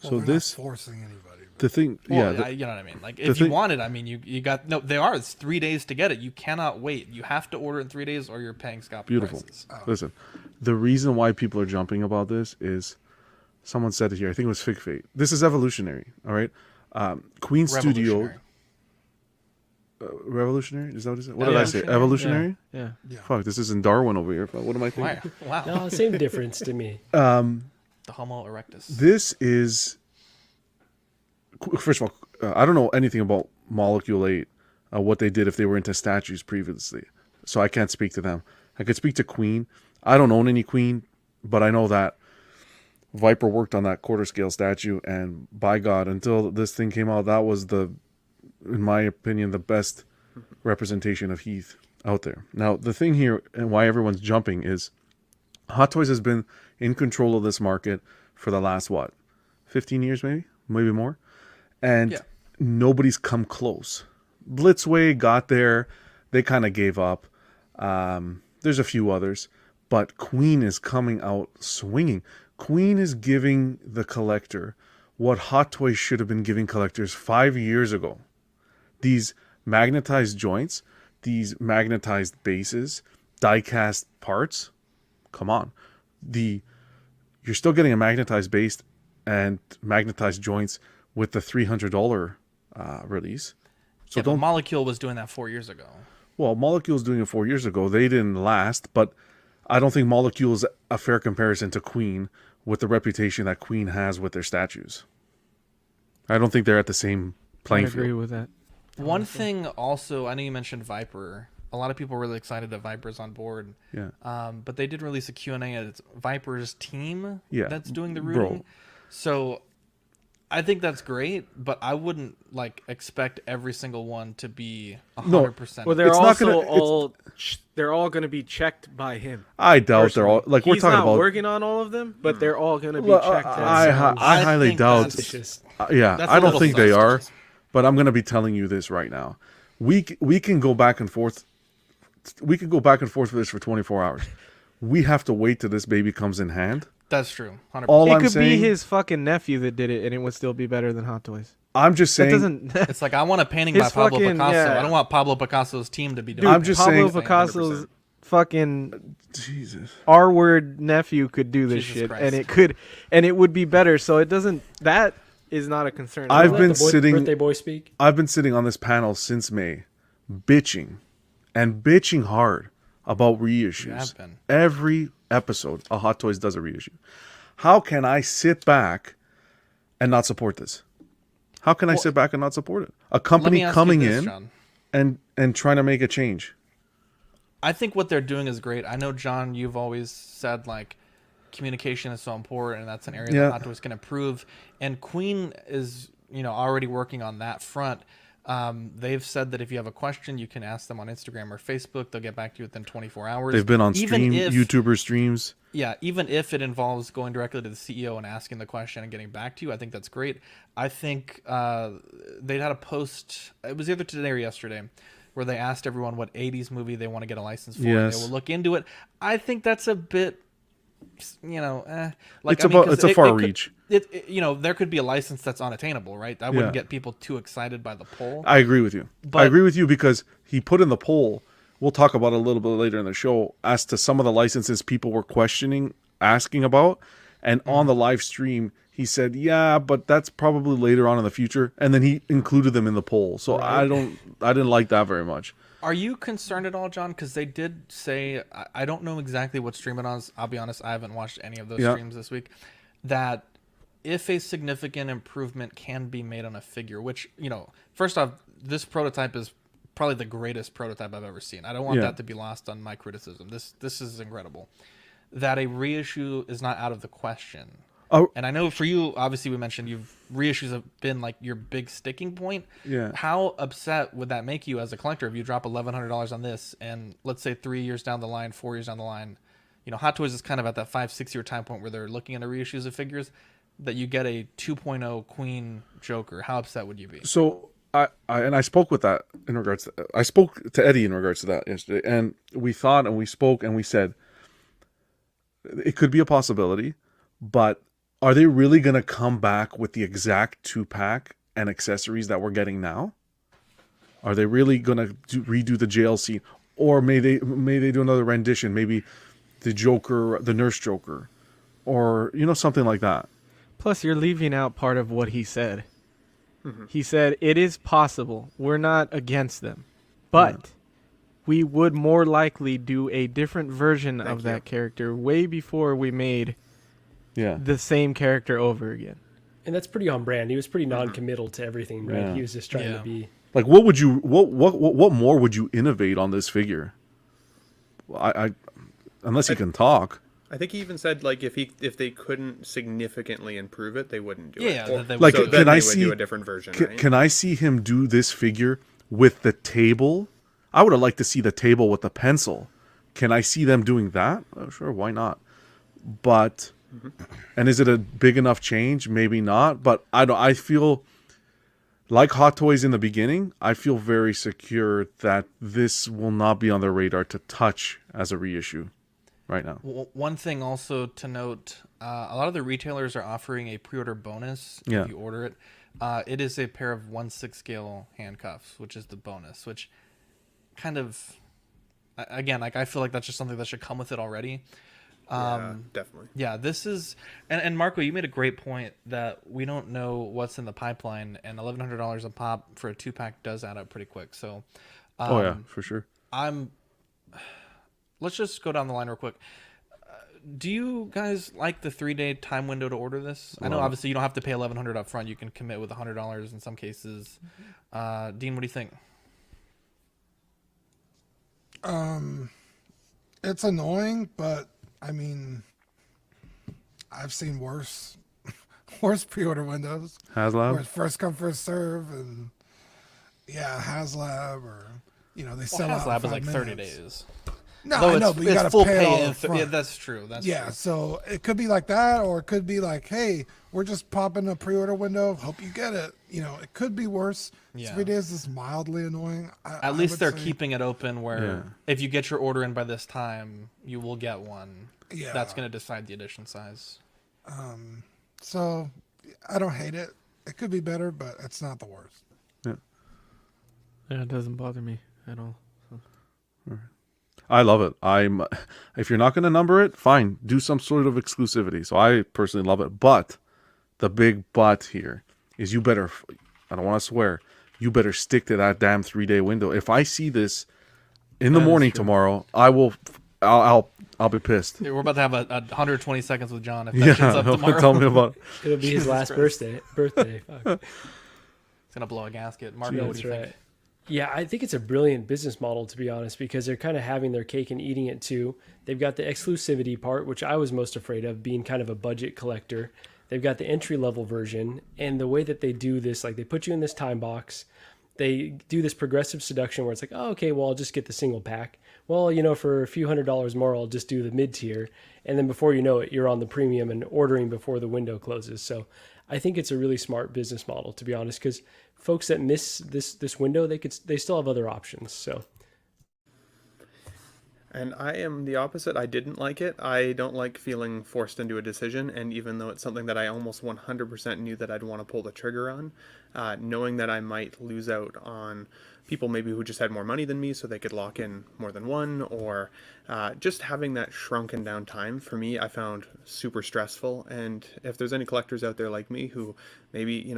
Well, so this not forcing anybody. The thing, well, you know what I mean? Like, if you want it, I mean, you got, no, it's 3 days to get it. You cannot wait. You have to order in 3 days or you're paying scalper beautiful prices. Listen, the reason why people are jumping about this is someone said it here. I think it was Fig Fate. This is evolutionary. All right. Queen Studio. Revolutionary? Is that what it is? What did I say? Evolutionary? Yeah. Fuck, this isn't Darwin over here. What am I thinking? Wow. No, same difference to me. The Homo erectus. This is, first of all, I don't know anything about Molecule 8, what they did if they were into statues previously. So I can't speak to them. I could speak to Queen. I don't own any Queen, but I know that Viper worked on that quarter scale statue, and by God, until this thing came out, that was in my opinion, the best representation of Heath out there. Now, the thing here and why everyone's jumping is Hot Toys has been in control of this market for the last, 15 years maybe more? And nobody's come close. Blitzway got there. They kind of gave up. There's a few others. But Queen is coming out swinging. Queen is giving the collector what Hot Toys should have been giving collectors 5 years ago. These magnetized joints, these magnetized bases, die-cast parts. Come on. You're still getting a magnetized base and magnetized joints with the $300 release. So but Molecule was doing that 4 years ago. Well, Molecule's doing it 4 years ago. They didn't last, but I don't think Molecule is a fair comparison to Queen with the reputation that Queen has with their statues. I don't think they're at the same playing field. I agree with that. One thing also, I know you mentioned Viper. A lot of people are really excited that Viper's on board. Yeah. But they did release a Q&A and it's Viper's team that's doing the Bro. rooting. So I think that's great, but I wouldn't expect every single one to be 100%. Well, they're all going to be checked by him. I doubt personally. they're all we're talking about. He's not working on all of them, but they're all going to be checked. I highly doubt. I don't think they are. But I'm going to be telling you this right now. We can go back and forth. We can go back and forth for this for 24 hours. We have to wait till this baby comes in hand That's true. 100%. All it I'm could saying, be his fucking nephew that did it, and it would still be better than Hot Toys. I'm just That saying. doesn't. It's like I want a painting His by Pablo fucking- Picasso. yeah. I don't want Pablo Picasso's team to be doing. Dude, I'm just Pablo saying- Picasso's 100%. fucking Jesus. R-word nephew could do this Jesus shit, Christ. and it would be better. So it doesn't. That is not a concern. I've Let been the sitting. birthday boy speak. I've been sitting on this panel since May, bitching hard about reissues. You have been. Every episode, a Hot Toys does a reissue. How can I sit back and not support this? How can I sit back and not support it? A company ask you coming this, in John. and trying to make a change. I think what they're doing is great. I know, John, you've always said like communication is so important, and that's an area Yeah. that Hot Toys can improve. And Queen is, already working on that front. They've said that if you have a question, you can ask them on Instagram or Facebook. They'll get back to you within 24 hours. They've been on Even if- YouTuber streams. Yeah, even if it involves going directly to the CEO and asking the question and getting back to you, I think that's great. I think they had a post, it was either today or yesterday, where they asked everyone what 80s movie they want to get a license for. Yes. They will look into it. I think that's a bit, Like, It's a far reach. There could be a license that's unattainable, right? That wouldn't Yeah. get people too excited by the poll. I agree with you. But- I agree with you because he put in the poll. We'll talk about it a little bit later in the show as to some of the licenses people were asking about. And on the live stream, he said, yeah, but that's probably later on in the future. And then he included them in the poll. So I didn't like that very much. Are you concerned at all, John? Because they did say, I don't know exactly what stream it on. I'll be honest, I haven't watched any of those streams this week. That if a significant improvement can be made on a figure, which, first off, this prototype is probably the greatest prototype I've ever seen. I don't want that to be lost on my criticism. This is incredible. That a reissue is not out of the question. Oh. And I know for you, obviously, we mentioned reissues have been like your big sticking point. Yeah. How upset would that make you as a collector if you drop $1,100 on this, and let's say 3 years down the line, 4 years down the line, Hot Toys is kind of at that 5-6 year time point where they're looking at reissues of figures, that you get a 2.0 Queen Joker. How upset would you be? So I spoke with that in regards to, I spoke to Eddie in regards to that yesterday, and we thought and we spoke and we said it could be a possibility, but are they really going to come back with the exact 2-pack and accessories that we're getting now? Are they really going to redo the jail scene, or may they do another rendition, maybe the Joker, the Nurse Joker, or something like that? Plus, you're leaving out part of what he said. He said, it is possible. We're not against them. But we would more likely do a different version of that character way before we made the same character over again. And that's pretty on brand. He was pretty non-committal to everything, right? Yeah. He was just trying to be... Like, what more would you innovate on this figure? I unless he can talk. I think he even said like if they couldn't significantly improve it, they wouldn't do it. Yeah, Or, they Like, so can then I they see would do a different version? Right? Can I see him do this figure with the table? I would have liked to see the table with the pencil. Can I see them doing that? Oh, sure, why not? But and is it a big enough change? Maybe not. But I feel like Hot Toys in the beginning. I feel very secure that this will not be on their radar to touch as a reissue right now. One thing also to note, a lot of the retailers are offering a pre-order bonus if you order it. It is a pair of 1/6 scale handcuffs, which is the bonus, which kind of, again, like I feel like that's just something that should come with it already. Yeah, definitely. Yeah, this is, and Marco, you made a great point that we don't know what's in the pipeline, and $1,100 a pop for a 2-pack does add up pretty quick. So, Oh yeah, for sure. Let's just go down the line real quick. Do you guys like the 3-day time window to order this? I know obviously you don't have to pay $1,100 up front. You can commit with $100 in some cases. Dean, what do you think? It's annoying, but I mean, I've seen worse pre-order windows. HasLab? Where it's first come, first serve, and HasLab, or they sell out. HasLab in is like 5 30 minutes. days. No, Though I know, it's but you got full to pay it all pay. up front. Yeah, that's true. That's true. So it could be like that, or it could be like, hey, we're just popping a pre-order window. Hope you get it. It could be worse. Yeah. 3 days is mildly annoying. At least they're say. keeping it open where if you get your order in by this time, you will get one. Yeah. That's going to decide the edition size. So I don't hate it. It could be better, but it's not the worst. Yeah. Yeah, it doesn't bother me at all. So. I love it. If you're not going to number it, fine. Do some sort of exclusivity. So I personally love it. But the big but here is you better, I don't want to swear, you better stick to that damn 3-day window. If I see this in the morning tomorrow, I'll be pissed. We're about to have a 120 seconds with John if that shit's up tomorrow. Tell me about it. It'll be his last birthday. Fuck. It's going to blow a gasket. Marco, what do you think? Yeah, I think it's a brilliant business model, to be honest, because they're kind of having their cake and eating it too. They've got the exclusivity part, which I was most afraid of, being kind of a budget collector. They've got the entry-level version, and the way that they do this, like they put you in this time box, they do this progressive seduction where it's like, oh, okay, well, I'll just get the single pack. Well, for a few $100s more, I'll just do the mid-tier. And then before you know it, you're on the premium and ordering before the window closes. So I think it's a really smart business model, to be honest, because folks that miss this window, they still have other options. So. And I am the opposite. I didn't like it. I don't like feeling forced into a decision. And even though it's something that I almost 100% knew that I'd want to pull the trigger on, knowing that I might lose out on people maybe who just had more money than me so they could lock in more than one, or just having that shrunken down time for me, I found super stressful. And if there's any collectors out there like me who maybe,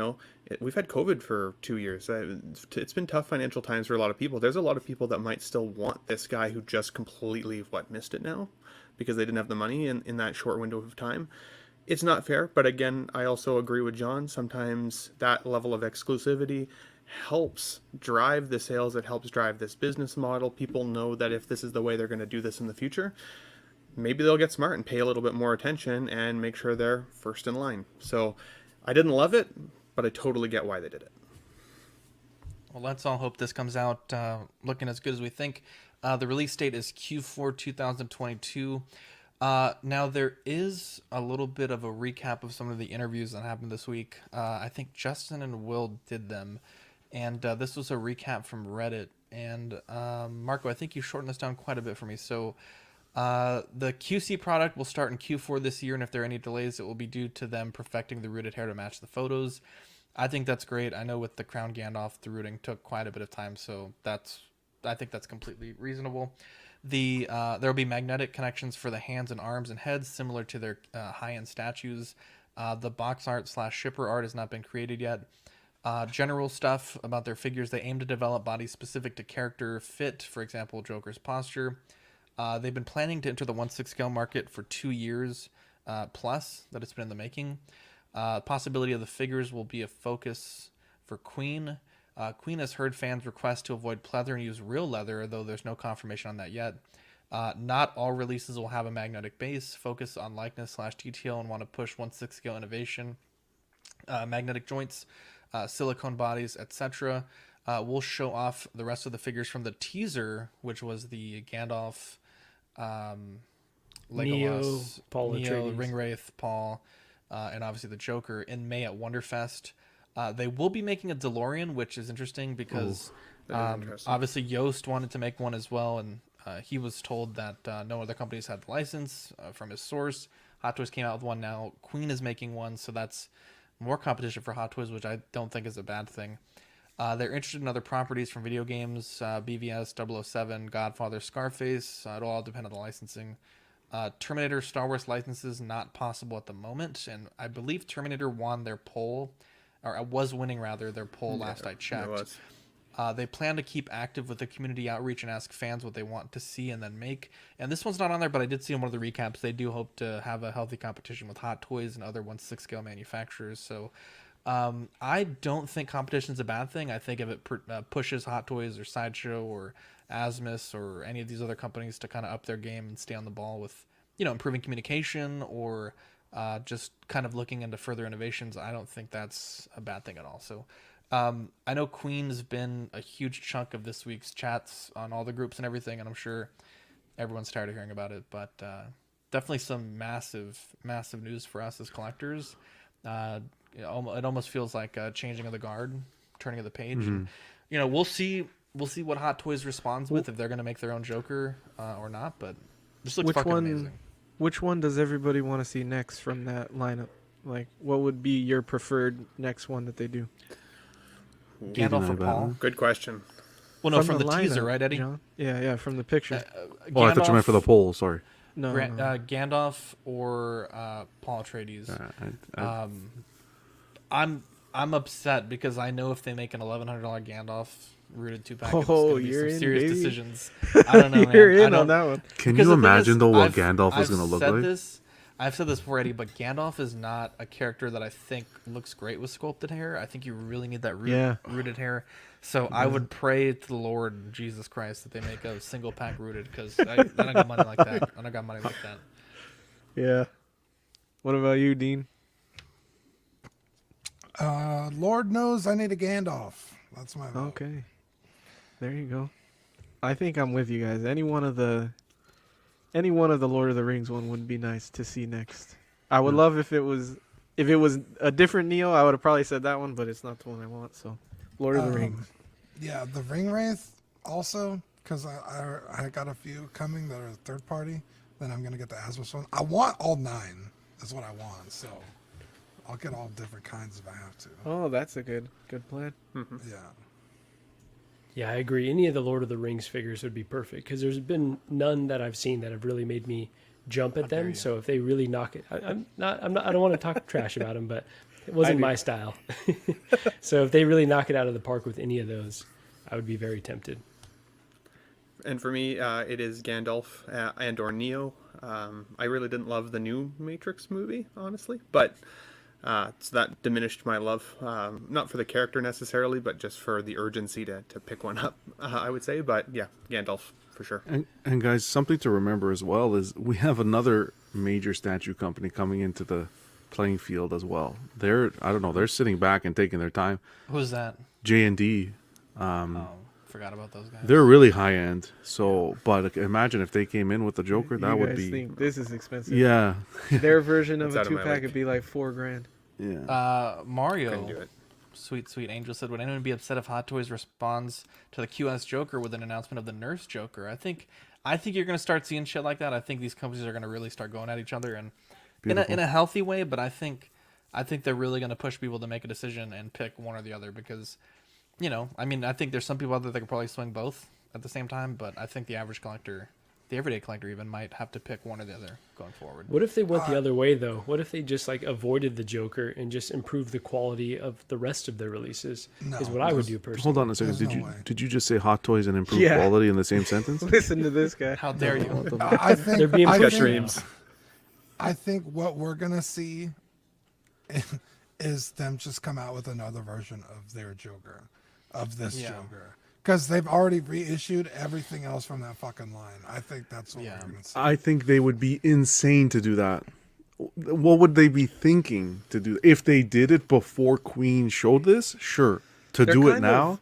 we've had COVID for 2 years. It's been tough financial times for a lot of people. There's a lot of people that might still want this guy who just completely missed it now because they didn't have the money in that short window of time. It's not fair, but again, I also agree with John. Sometimes that level of exclusivity helps drive the sales. It helps drive this business model. People know that if this is the way they're going to do this in the future, maybe they'll get smart and pay a little bit more attention and make sure they're first in line. So I didn't love it, but I totally get why they did it. Well, let's all hope this comes out looking as good as we think. The release date is Q4 2022. Now, there is a little bit of a recap of some of the interviews that happened this week. I think Justin and Will did them. And this was a recap from Reddit. And Marco, I think you shortened this down quite a bit for me. So the QC product will start in Q4 this year. And if there are any delays, it will be due to them perfecting the rooted hair to match the photos. I think that's great. I know with the Crown Gandalf, the rooting took quite a bit of time. So I think that's completely reasonable. There will be magnetic connections for the hands and arms and heads, similar to their high-end statues. The box art / shipper art has not been created yet. General stuff about their figures: they aim to develop bodies specific to character fit, for example, Joker's posture. They've been planning to enter the 1/6 scale market for 2 years plus that it's been in the making. Possibility of the figures will be a focus for Queen. Queen has heard fans request to avoid pleather and use real leather, though there's no confirmation on that yet. Not all releases will have a magnetic base. Focus on likeness / detail and want to push 1/6 scale innovation. Magnetic joints, silicone bodies, etc. We'll show off the rest of the figures from the teaser, which was the Gandalf, Legolas, Paul Neo, Ringwraith, Paul, and obviously the Joker in May at Wonderfest. They will be making a DeLorean, which is interesting because obviously Yoast wanted to make one as well, and he was told that no other companies had the license from his source. Hot Toys came out with one now. Queen is making one, so that's more competition for Hot Toys, which I don't think is a bad thing. They're interested in other properties from video games, BVS, 007, Godfather, Scarface. It'll all depend on the licensing. Terminator, Star Wars licenses not possible at the moment, and I believe Terminator won their poll, or was winning rather their poll last I checked. They plan to keep active with the community outreach and ask fans what they want to see and then make. And this one's not on there, but I did see in one of the recaps they do hope to have a healthy competition with Hot Toys and other 1/6 scale manufacturers. So I don't think competition is a bad thing. I think if it pushes Hot Toys or Sideshow or Asmus or any of these other companies to kind of up their game and stay on the ball with, improving communication or just kind of looking into further innovations, I don't think that's a bad thing at all. So I know Queen's been a huge chunk of this week's chats on all the groups and everything, and I'm sure everyone's tired of hearing about it, but definitely some massive news for us as collectors. It almost feels like a changing of the guard, turning of the page. Mm-hmm. And, we'll see what Hot Toys responds with, if they're going to make their own Joker or not, but this looks fucking amazing. Which one does everybody want to see next from that lineup? Like, what would be your preferred next one that they do? Gandalf or Paul? Good question. Well, no, from the lineup, teaser, right, Eddie? John? Yeah, from the picture. Oh, I thought you meant for the poll. Sorry. No, Gandalf or Paul Atreides. I'm upset because I know if they make an $1,100 Gandalf rooted 2-pack, it's going to be some serious decisions. I don't know, man. You're in on that one. Can you imagine though what Gandalf is going to look like? I've said this before, Eddie, but Gandalf is not a character that I think looks great with sculpted hair. I think you really need that rooted hair. So I would pray to the Lord Jesus Christ that they make a single pack rooted, because I don't got money like that. I don't got money like that. Yeah. What about you, Dean? Lord knows I need a Gandalf. That's my vote. Okay. There you go. I think I'm with you guys. Any one of the Lord of the Rings one would be nice to see next. I would love if it was a different Neo, I would have probably said that one, but it's not the one I want. So, Lord of the Rings. Yeah, the Ring Wraith also, because I got a few coming that are third party. Then I'm gonna get the Asmus one. I want all 9. That's what I want. So I'll get all different kinds if I have to. Oh, that's a good plan. Mm-hmm. Yeah. Yeah, I agree. Any of the Lord of the Rings figures would be perfect, because there's been none that I've seen that have really made me jump at them. So if they really knock it, I don't want to talk trash about them, but it wasn't my style. So if they really knock it out of the park with any of those, I would be very tempted. And for me, it is Gandalf and or Neo. I really didn't love the new Matrix movie, honestly, but so that diminished my love, not for the character necessarily, but just for the urgency to pick one up, I would say. But yeah, Gandalf for sure. And guys, something to remember as well is we have another major statue company coming into the playing field as well. They're sitting back and taking their time. Who's that? J&D. Forgot about those guys. They're really high end. So, but imagine if they came in with the Joker, that would be. Think this is expensive. Yeah. Their version of a 2-pack would be like $4,000. Yeah. Mario, sweet Angel said, would anyone be upset if Hot Toys responds to the QS Joker with an announcement of the Nurse Joker? I think you're going to start seeing shit like that. I think these companies are going to really start going at each other, and in a healthy way. But I think they're really going to push people to make a decision and pick one or the other, because, I think there's some people out there that can probably swing both at the same time, but I think the average collector, the everyday collector even, might have to pick one or the other going forward. What if they went the other way, though? What if they just avoided the Joker and just improved the quality of the rest of their releases? Is what I would do personally. Hold on a second. Did you just say Hot Toys and improve quality in the same sentence? Listen to this guy. How dare you? I think they're being extremes. I think what we're gonna see is them just come out with another version of their Joker, of this Joker. Because they've already reissued everything else from that fucking line. I think that's what we're going to see. I think they would be insane to do that. What would they be thinking to do? If they did it before Queen showed this, sure. To do it now?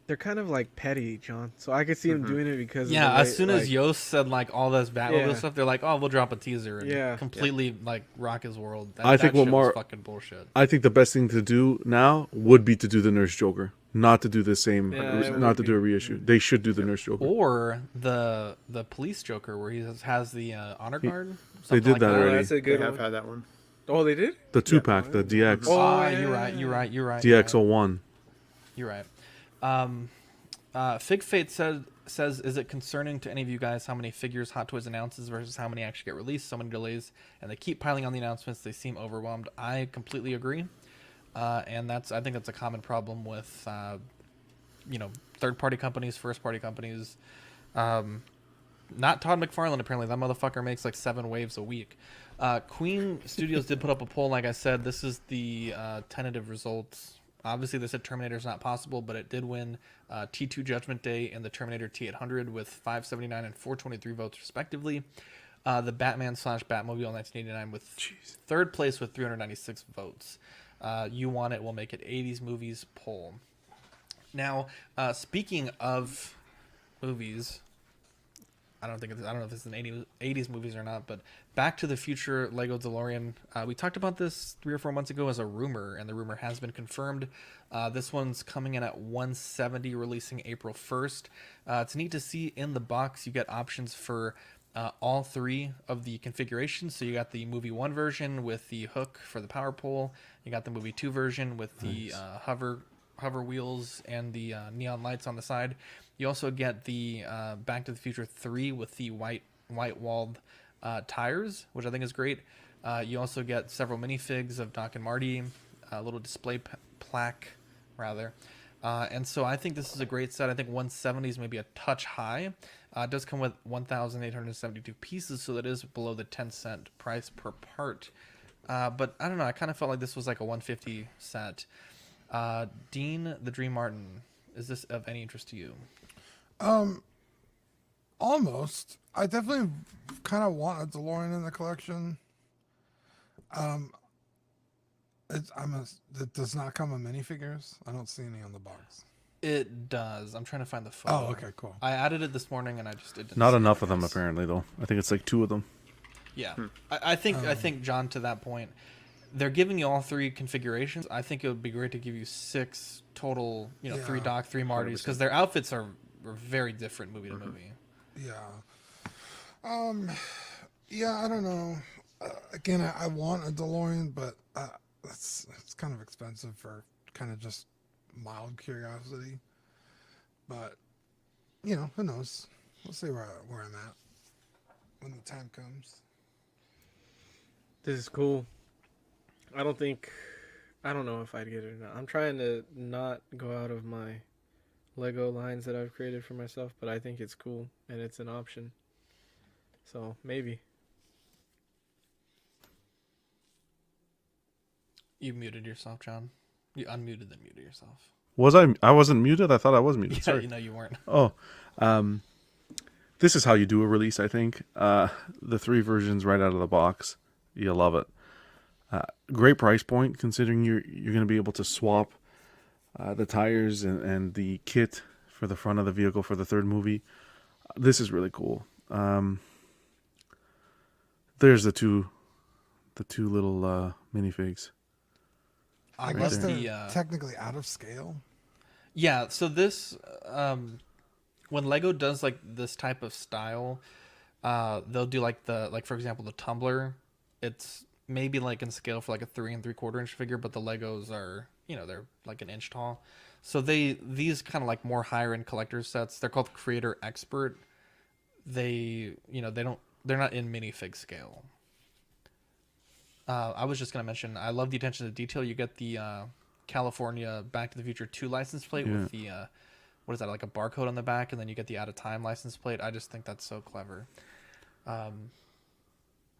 They're kind of like petty, John. So I could see them doing it because as soon as Yost said all this Batmobile stuff, they're like, oh, we'll drop a teaser and completely rock his world. I think was fucking bullshit. I think the best thing to do now would be to do the Nurse Joker, not to do the same, not to do a reissue. They should do the Nurse Joker, or the police Joker, where he has the honor guard. They did that already. That's a good one. I've had that one. Oh, they did? The 2-pack, the DX. Oh, you're right. DX01. You're right. Fig Fate says, is it concerning to any of you guys how many figures Hot Toys announces versus how many actually get released? So many delays, and they keep piling on the announcements. They seem overwhelmed. I completely agree, and I think that's a common problem with third-party companies, first-party companies. Not Todd McFarlane, apparently. That motherfucker makes 7 waves a week. Queen Studios did put up a poll. Like I said, this is the tentative results. Obviously, they said Terminator's not possible, but it did win T2 Judgment Day and the Terminator T800 with 579 and 423 votes, respectively. The Batman/Batmobile 1989 with third place with 396 votes. You Want It will make it 80s movies poll. Now, speaking of movies, I don't know if it's an 80s movies or not, but Back to the Future Lego DeLorean. We talked about this 3 or 4 months ago as a rumor, and the rumor has been confirmed. This one's coming in at $170, releasing April 1st. It's neat to see in the box you get options for all 3 of the configurations. So you got the movie 1 version with the hook for the power pole. You got the movie 2 version with the hover wheels and the neon lights on the side. You also get the Back to the Future 3 with the white walled tires, which I think is great. You also get several minifigs of Doc and Marty, a little display plaque, rather. And so I think this is a great set. I think 170 is maybe a touch high. It does come with 1,872 pieces, so that is below the 10-cent price per part. But I don't know. I kind of felt like this was like a 150 set. Dean the Dream Martin, is this of any interest to you? Almost. I definitely kind of want a DeLorean in the collection. It does not come with minifigures. I don't see any on the box. It does. I'm trying to find the photo. Oh, okay, cool. I added it this morning, and I just didn't. Not enough of them apparently, though. I think it's like 2 of them. Yeah, I think John, to that point, they're giving you all 3 configurations. I think it would be great to give you 6 total. 3 Doc, 3 Martys, because their outfits are very different movie to movie. Yeah. Yeah, I don't know. Again, I want a DeLorean, but it's kind of expensive for kind of just mild curiosity. But who knows? We'll see where I'm at when the time comes. This is cool. I don't know if I'd get it or not. I'm trying to not go out of my Lego lines that I've created for myself, but I think it's cool and it's an option. So maybe. You muted yourself, John. You unmuted then muted yourself. Was I? I wasn't muted. I thought I was muted. Yeah, Sorry. you weren't. Oh, this is how you do a release. I think the 3 versions right out of the box. You love it. Great price point considering you're going to be able to swap the tires and the kit for the front of the vehicle for the 3rd movie. This is really cool. There's the two little minifigs. I guess they're technically out of scale. Yeah, so this when Lego does like this type of style, they'll do like for example the tumbler. It's maybe like in scale for like a 3 3/4 inch figure, but the Legos are they're like an inch tall. So these kind of like more higher end collector sets. They're called Creator Expert. They're not in minifig scale. I was just going to mention, I love the attention to detail. You get the California Back to the Future 2 license plate with the, what is that, like a barcode on the back, and then you get the Out of Time license plate. I just think that's so clever.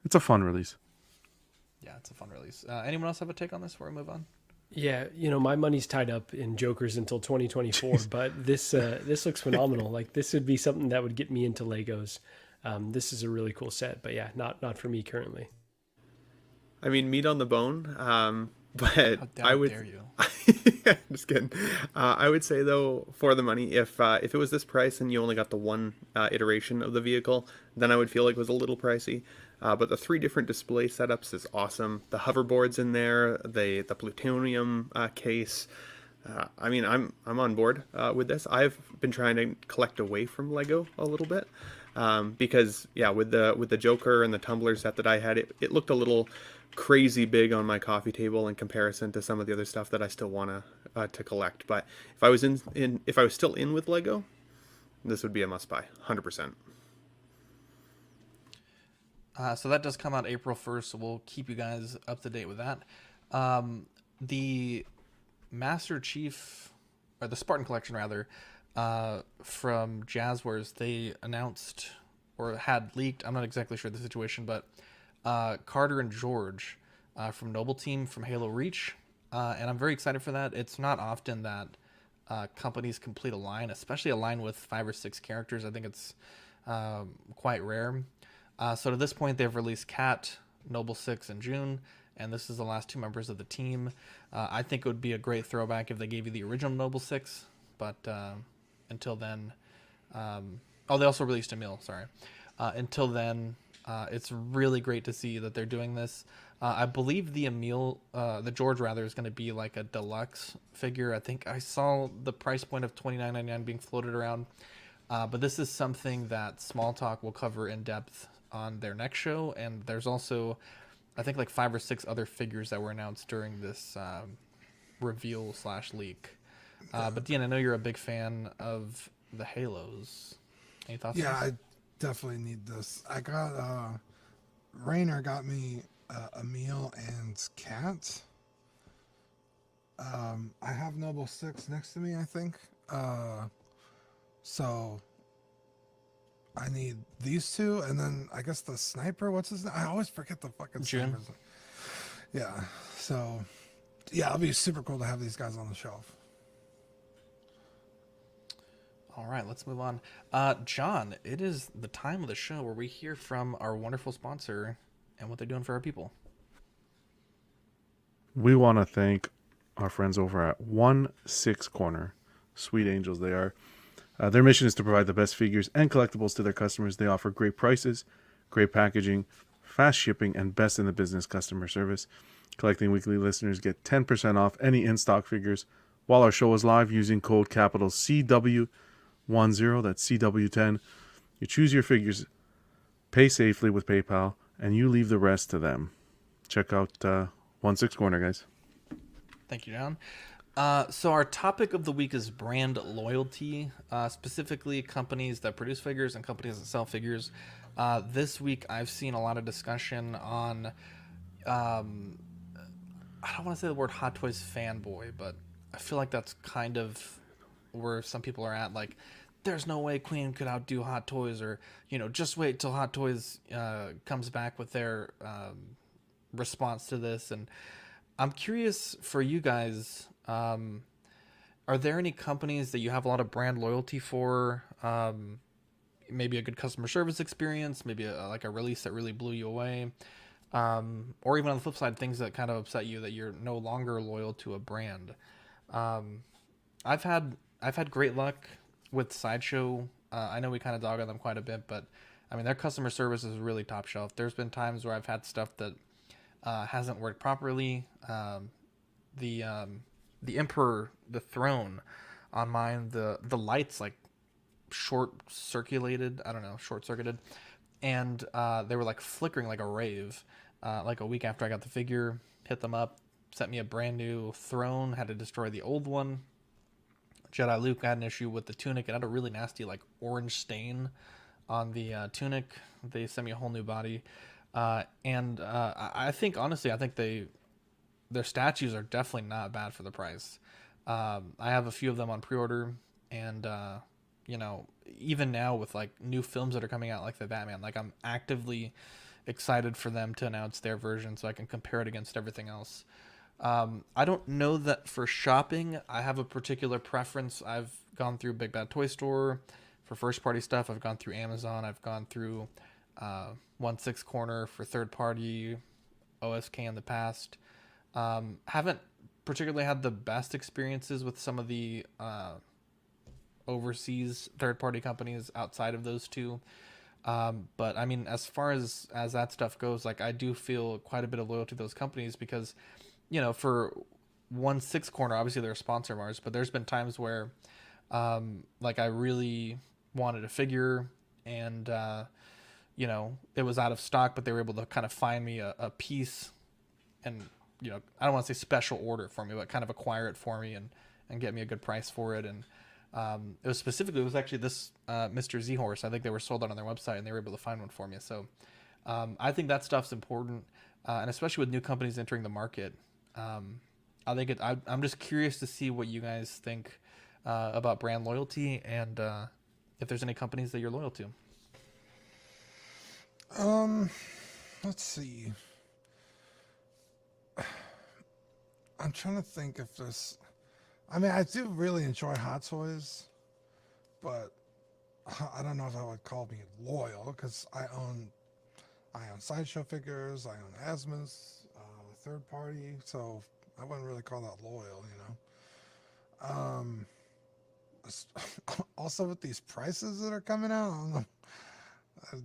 It's a fun release. Yeah, it's a fun release. Anyone else have a take on this before we move on? Yeah, my money's tied up in Jokers until 2024, but this looks phenomenal. Like, this would be something that would get me into Legos. This is a really cool set, but yeah, not for me currently. I mean, meat on the bone, but I would. Dare you. Just kidding. I would say though, for the money, if it was this price and you only got the 1 iteration of the vehicle, then I would feel like it was a little pricey. But the 3 different display setups is awesome. The hoverboards in there, the plutonium case. I mean, I'm on board with this. I've been trying to collect away from Lego a little bit. Because with the Joker and the tumbler set that I had, it looked a little crazy big on my coffee table in comparison to some of the other stuff that I still want to collect. But if I was if I was still in with Lego, this would be a must buy, 100%. So that does come out April 1st, so we'll keep you guys up to date with that. The Master Chief, or the Spartan Collection rather, from Jazzwares, they announced or had leaked, I'm not exactly sure the situation, but Carter and George from Noble Team from Halo Reach, and I'm very excited for that. It's not often that companies complete a line, especially a line with 5 or 6 characters. I think it's quite rare. So to this point, they've released Cat, Noble 6 in June, and this is the last 2 members of the team. I think it would be a great throwback if they gave you the original Noble 6, but until then, they also released Emil, sorry. Until then, it's really great to see that they're doing this. I believe the George rather, is going to be like a deluxe figure. I think I saw the price point of $29.99 being floated around. But this is something that Small Talk will cover in depth on their next show, and there's also, I think, like 5 or 6 other figures that were announced during this reveal/leak. But Dean, I know you're a big fan of the Halos. Any thoughts? Yeah, on this? I definitely need this. I got Rainer got me Emil and Cat. I have Noble 6 next to me, I think. So I need these two, and then I guess the sniper. What's his name? I always forget the fucking June. sniper's name. Yeah. So yeah, it'll be super cool to have these guys on the shelf. All right, let's move on. John, it is the time of the show where we hear from our wonderful sponsor and what they're doing for our people. We want to thank our friends over at 1/6 Corner. Sweet angels they are. Their mission is to provide the best figures and collectibles to their customers. They offer great prices, great packaging, fast shipping, and best in the business customer service. Collecting Weekly listeners get 10% off any in-stock figures while our show is live using code capital CW10, that's CW10. You choose your figures, pay safely with PayPal, and you leave the rest to them. Check out 1/6 Corner, guys. Thank you, John. So our topic of the week is brand loyalty, specifically companies that produce figures and companies that sell figures. This week I've seen a lot of discussion on, I don't want to say the word Hot Toys fanboy, but I feel like that's kind of where some people are at. Like, there's no way Queen could outdo Hot Toys, or, just wait till Hot Toys comes back with their response to this. And I'm curious for you guys, are there any companies that you have a lot of brand loyalty for? Maybe a good customer service experience, maybe like a release that really blew you away, or even on the flip side, things that kind of upset you that you're no longer loyal to a brand. I've had great luck with Sideshow. I know we kind of dog on them quite a bit, but I mean, their customer service is really top shelf. There's been times where I've had stuff that hasn't worked properly. The Emperor, the throne on mine, the lights like short-circuited, and they were like flickering like a rave. Like a week after I got the figure, hit them up, sent me a brand new throne, had to destroy the old one. Jedi Luke had an issue with the tunic. It had a really nasty like orange stain on the tunic. They sent me a whole new body. And I think, honestly, their statues are definitely not bad for the price. I have a few of them on pre-order, and even now with like new films that are coming out, like the Batman, like I'm actively excited for them to announce their version so I can compare it against everything else. I don't know that for shopping I have a particular preference. I've gone through Big Bad Toy Store for first party stuff. I've gone through Amazon. I've gone through 1/6 Corner for third party, OSK in the past. Haven't particularly had the best experiences with some of the overseas third party companies outside of those two. But I mean, as far as that stuff goes, like I do feel quite a bit of loyalty to those companies because, for 1/6 Corner, obviously they're a sponsor of ours, but there's been times where, like I really wanted a figure and, it was out of stock, but they were able to kind of find me a piece and, I don't want to say special order for me, but kind of acquire it for me and get me a good price for it. And it was actually this Mr. Z horse. I think they were sold out on their website and they were able to find one for me. So I think that stuff's important, and especially with new companies entering the market. I think I'm just curious to see what you guys think about brand loyalty and if there's any companies that you're loyal to. Let's see. I'm trying to think if there's. I mean, I do really enjoy Hot Toys, but I don't know if I would call me loyal because I own Sideshow figures, I own Asmus, third party, so I wouldn't really call that loyal, Also, with these prices that are coming out,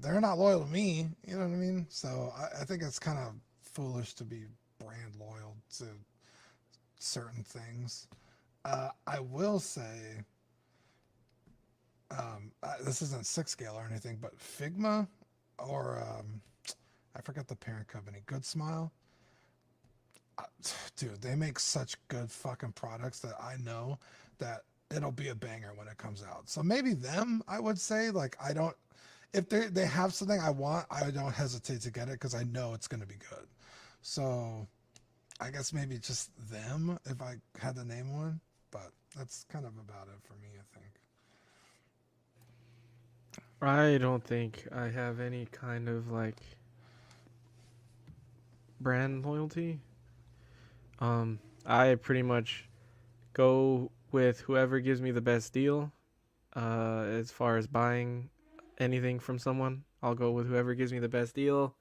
they're not loyal to me, you know what I mean? So I think it's kind of foolish to be brand loyal to certain things. I will say this isn't six scale or anything, but Figma or I forget the parent company, Good Smile. Dude, they make such good fucking products that I know that it'll be a banger when it comes out. So maybe them, I would say. Like, I don't, if they have something I want, I don't hesitate to get it because I know it's going to be good. So I guess maybe just them if I had to name one, but that's kind of about it for me, I think. I don't think I have any kind of like brand loyalty. I pretty much go with whoever gives me the best deal. As far as buying anything from someone, I'll go with whoever gives me the best deal.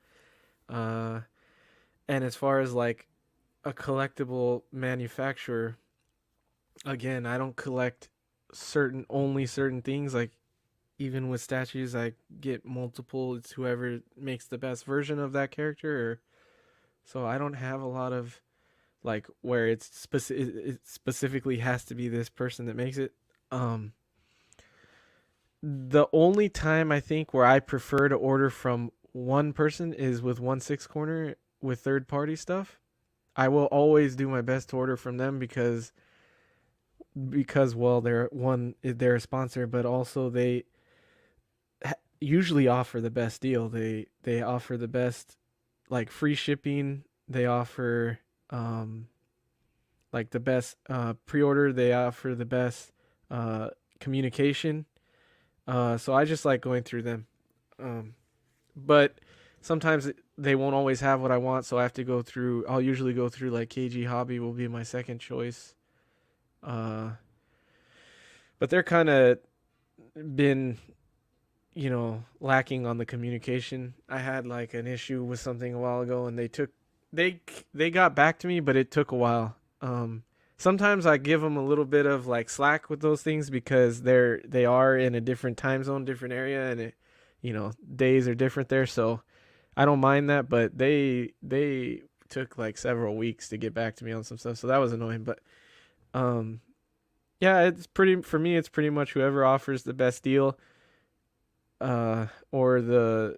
And as far as like a collectible manufacturer, again, I don't collect only certain things. Like even with statues, I get multiple. It's whoever makes the best version of that character. So I don't have a lot of like where it specifically has to be this person that makes it. The only time I think where I prefer to order from one person is with 1/6 Corner with third party stuff. I will always do my best to order from them because well, they're a sponsor, but also they usually offer the best deal. They offer the best like free shipping. They offer like the best pre-order. They offer the best communication. So I just like going through them. But sometimes they won't always have what I want, so I have to go through. I'll usually go through like KG Hobby will be my second choice. But they're kind of been, lacking on the communication. I had like an issue with something a while ago, and they got back to me, but it took a while. Sometimes I give them a little bit of like slack with those things because they are in a different time zone, different area, and days are different there. So I don't mind that, but they took like several weeks to get back to me on some stuff. So that was annoying, but yeah, for me, it's pretty much whoever offers the best deal, or the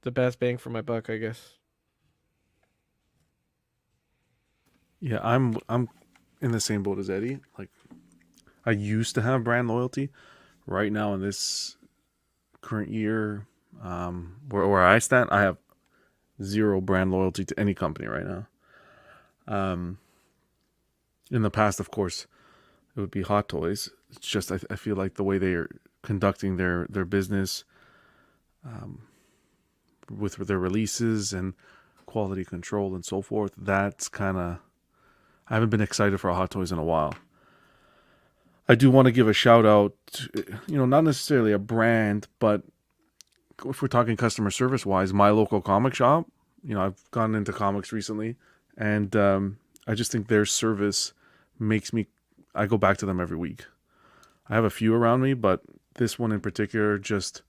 best bang for my buck, I guess. Yeah, I'm in the same boat as Eddie. Like, I used to have brand loyalty. Right now, in this current year, where I stand, I have zero brand loyalty to any company right now. In the past, of course, it would be Hot Toys. It's just I feel like the way they are conducting their business, with their releases and quality control and so forth, that's kind of, I haven't been excited for Hot Toys in a while. I do want to give a shout out to, not necessarily a brand, but if we're talking customer service wise, my local comic shop. I've gone into comics recently, and I just think their service makes me, I go back to them every week. I have a few around me, but this one in particular, just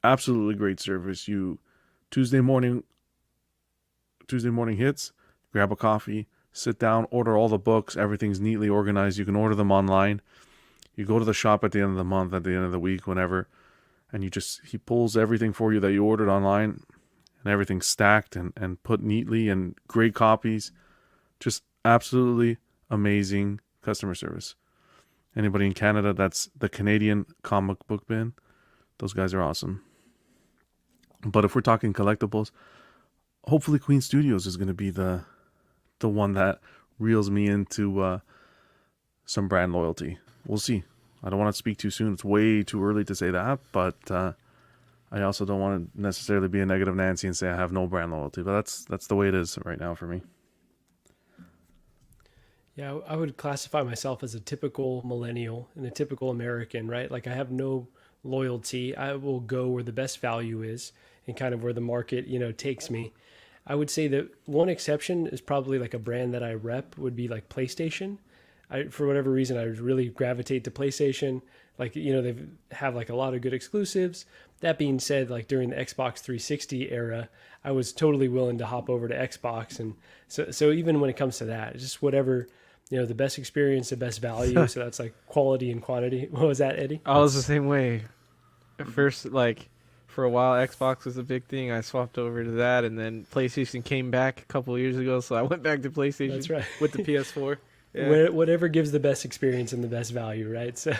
absolutely great service. Tuesday morning hits, grab a coffee, sit down, order all the books. Everything's neatly organized. You can order them online. You go to the shop at the end of the month, at the end of the week, whenever, and he pulls everything for you that you ordered online, and everything's stacked and put neatly, and great copies. Just absolutely amazing customer service. Anybody in Canada, that's the Canadian Comic Book Bin. Those guys are awesome. But if we're talking collectibles, hopefully Queen Studios is going to be the one that reels me into some brand loyalty. We'll see. I don't want to speak too soon. It's way too early to say that, but I also don't want to necessarily be a negative Nancy and say I have no brand loyalty. But that's the way it is right now for me. Yeah, I would classify myself as a typical millennial and a typical American, right? Like I have no loyalty. I will go where the best value is and kind of where the market, takes me. I would say that one exception is probably like a brand that I rep would be like PlayStation. For whatever reason, I really gravitate to PlayStation. Like, they have like a lot of good exclusives. That being said, like during the Xbox 360 era, I was totally willing to hop over to Xbox. And so even when it comes to that, it's just whatever the best experience, the best value. So that's like quality and quantity. What was that, Eddie? I was the same way. At first, like, for a while, Xbox was a big thing. I swapped over to that, and then PlayStation came back a couple of years ago, so I went back to PlayStation. That's right. With the PS4. Yeah. Whatever gives the best experience and the best value, right? So,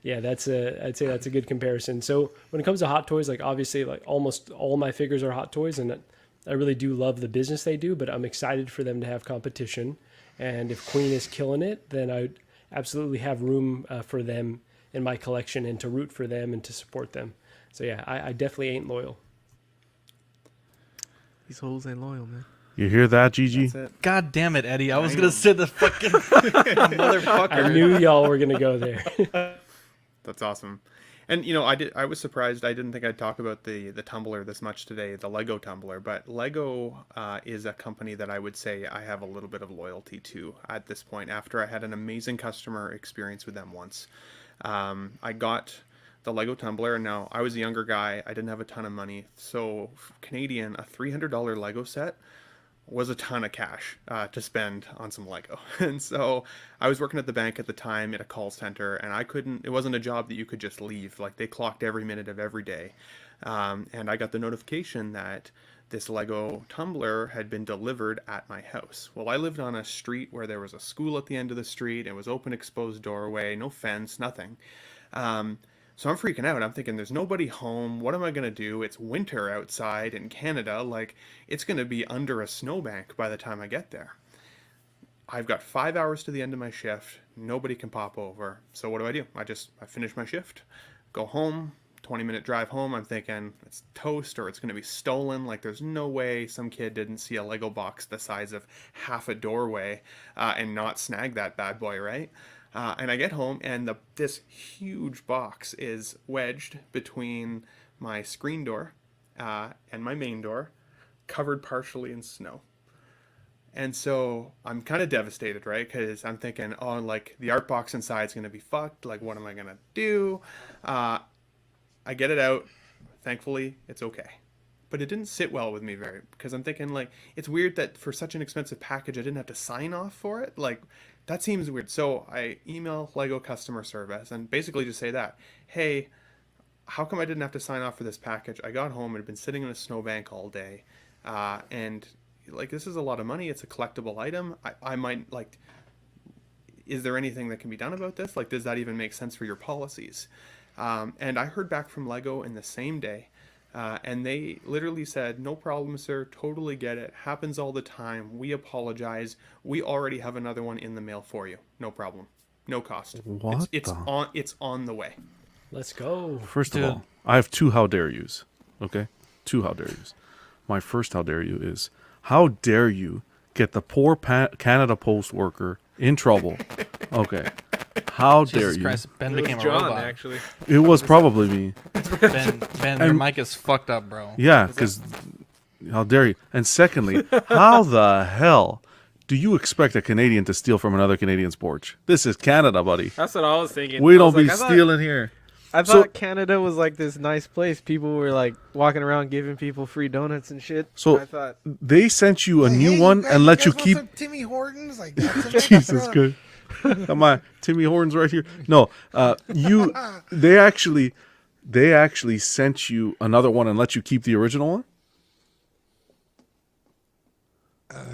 yeah, I'd say that's a good comparison. So when it comes to Hot Toys, like obviously, like almost all my figures are Hot Toys, and I really do love the business they do. But I'm excited for them to have competition, and if Queen is killing it, then I would absolutely have room for them in my collection and to root for them and to support them. So yeah, I definitely ain't loyal. These hoes ain't loyal, man. You hear that, Gigi? God damn it, Eddie. I was going to say the fucking motherfucker. I knew y'all were going to go there. That's awesome. And, I was surprised. I didn't think I'd talk about the tumbler this much today, the Lego tumbler. But Lego is a company that I would say I have a little bit of loyalty to at this point, after I had an amazing customer experience with them once. I got the Lego tumbler, and now I was a younger guy. I didn't have a ton of money. So Canadian, a $300 Lego set was a ton of cash to spend on some Lego. And so I was working at the bank at the time at a call center, and it wasn't a job that you could just leave. Like, they clocked every minute of every day. And I got the notification that this Lego tumbler had been delivered at my house. Well, I lived on a street where there was a school at the end of the street. It was open, exposed doorway, no fence, nothing. So I'm freaking out. I'm thinking, there's nobody home. What am I going to do? It's winter outside in Canada. Like, it's going to be under a snowbank by the time I get there. I've got 5 hours to the end of my shift. Nobody can pop over. So what do? I finish my shift, go home, 20-minute drive home. I'm thinking it's toast or it's going to be stolen. Like, there's no way some kid didn't see a Lego box the size of half a doorway and not snag that bad boy, right? And I get home, and this huge box is wedged between my screen door and my main door, covered partially in snow. And so I'm kind of devastated, right? Because I'm thinking, oh, like, the art box inside is going to be fucked. Like, what am I going to do? I get it out. Thankfully, it's okay. But it didn't sit well with me because I'm thinking, like, it's weird that for such an expensive package, I didn't have to sign off for it. Like, that seems weird. So I email Lego customer service and basically just say that, hey, how come I didn't have to sign off for this package? I got home and had been sitting in a snowbank all day. And, like, this is a lot of money. It's a collectible item. I might, like, is there anything that can be done about this? Like, does that even make sense for your policies? And I heard back from Lego in the same day. And they literally said, no problem, sir. Totally get it. Happens all the time. We apologize. We already have another one in the mail for you. No problem. No cost. What? It's on the way. Let's go. First of all, I have two how dare yous. Okay? Two how dare yous. My first how dare you is, how dare you get the poor Canada Post worker in trouble? Okay. How dare you? Christ, Ben became John, a robot. actually. It was probably me. Ben, your mic is fucked up, bro. Yeah, because how dare you? And secondly, how the hell do you expect a Canadian to steal from another Canadian's porch? This is Canada, buddy. That's what I was thinking. We don't be stealing here. I thought Canada was like this nice place. People were like walking around giving people free donuts and shit. So I thought they sent you a new one and let you keep. Timmy Hortons, like Jesus Christ. Come on, Timmy Hortons right here. No, they actually sent you another one and let you keep the original one.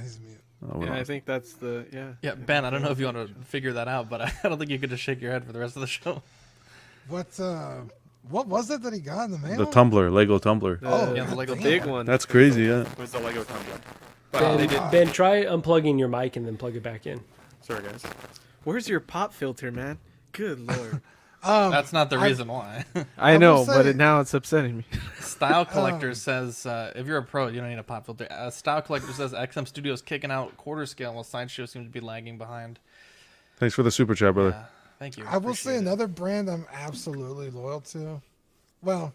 He's mute. Oh, I think that's the Yeah, Ben, I don't know if you want to figure that out, but I don't think you could just shake your head for the rest of the show. What was it that he got in the mail? The tumbler, Lego tumbler. The Lego big one. That's crazy, yeah. It was the Lego tumbler. Ben, try unplugging your mic and then plug it back in. Sorry, guys. Where's your pop filter, man? Good lord. That's not the reason why. I know, but now it's upsetting me. Style Collector says, if you're a pro, you don't need a pop filter. Style Collector says, XM Studios kicking out quarter scale while Sideshow seems to be lagging behind. Thanks for the super chat, brother. Yeah, thank you. I will say another brand I'm absolutely loyal to. Well,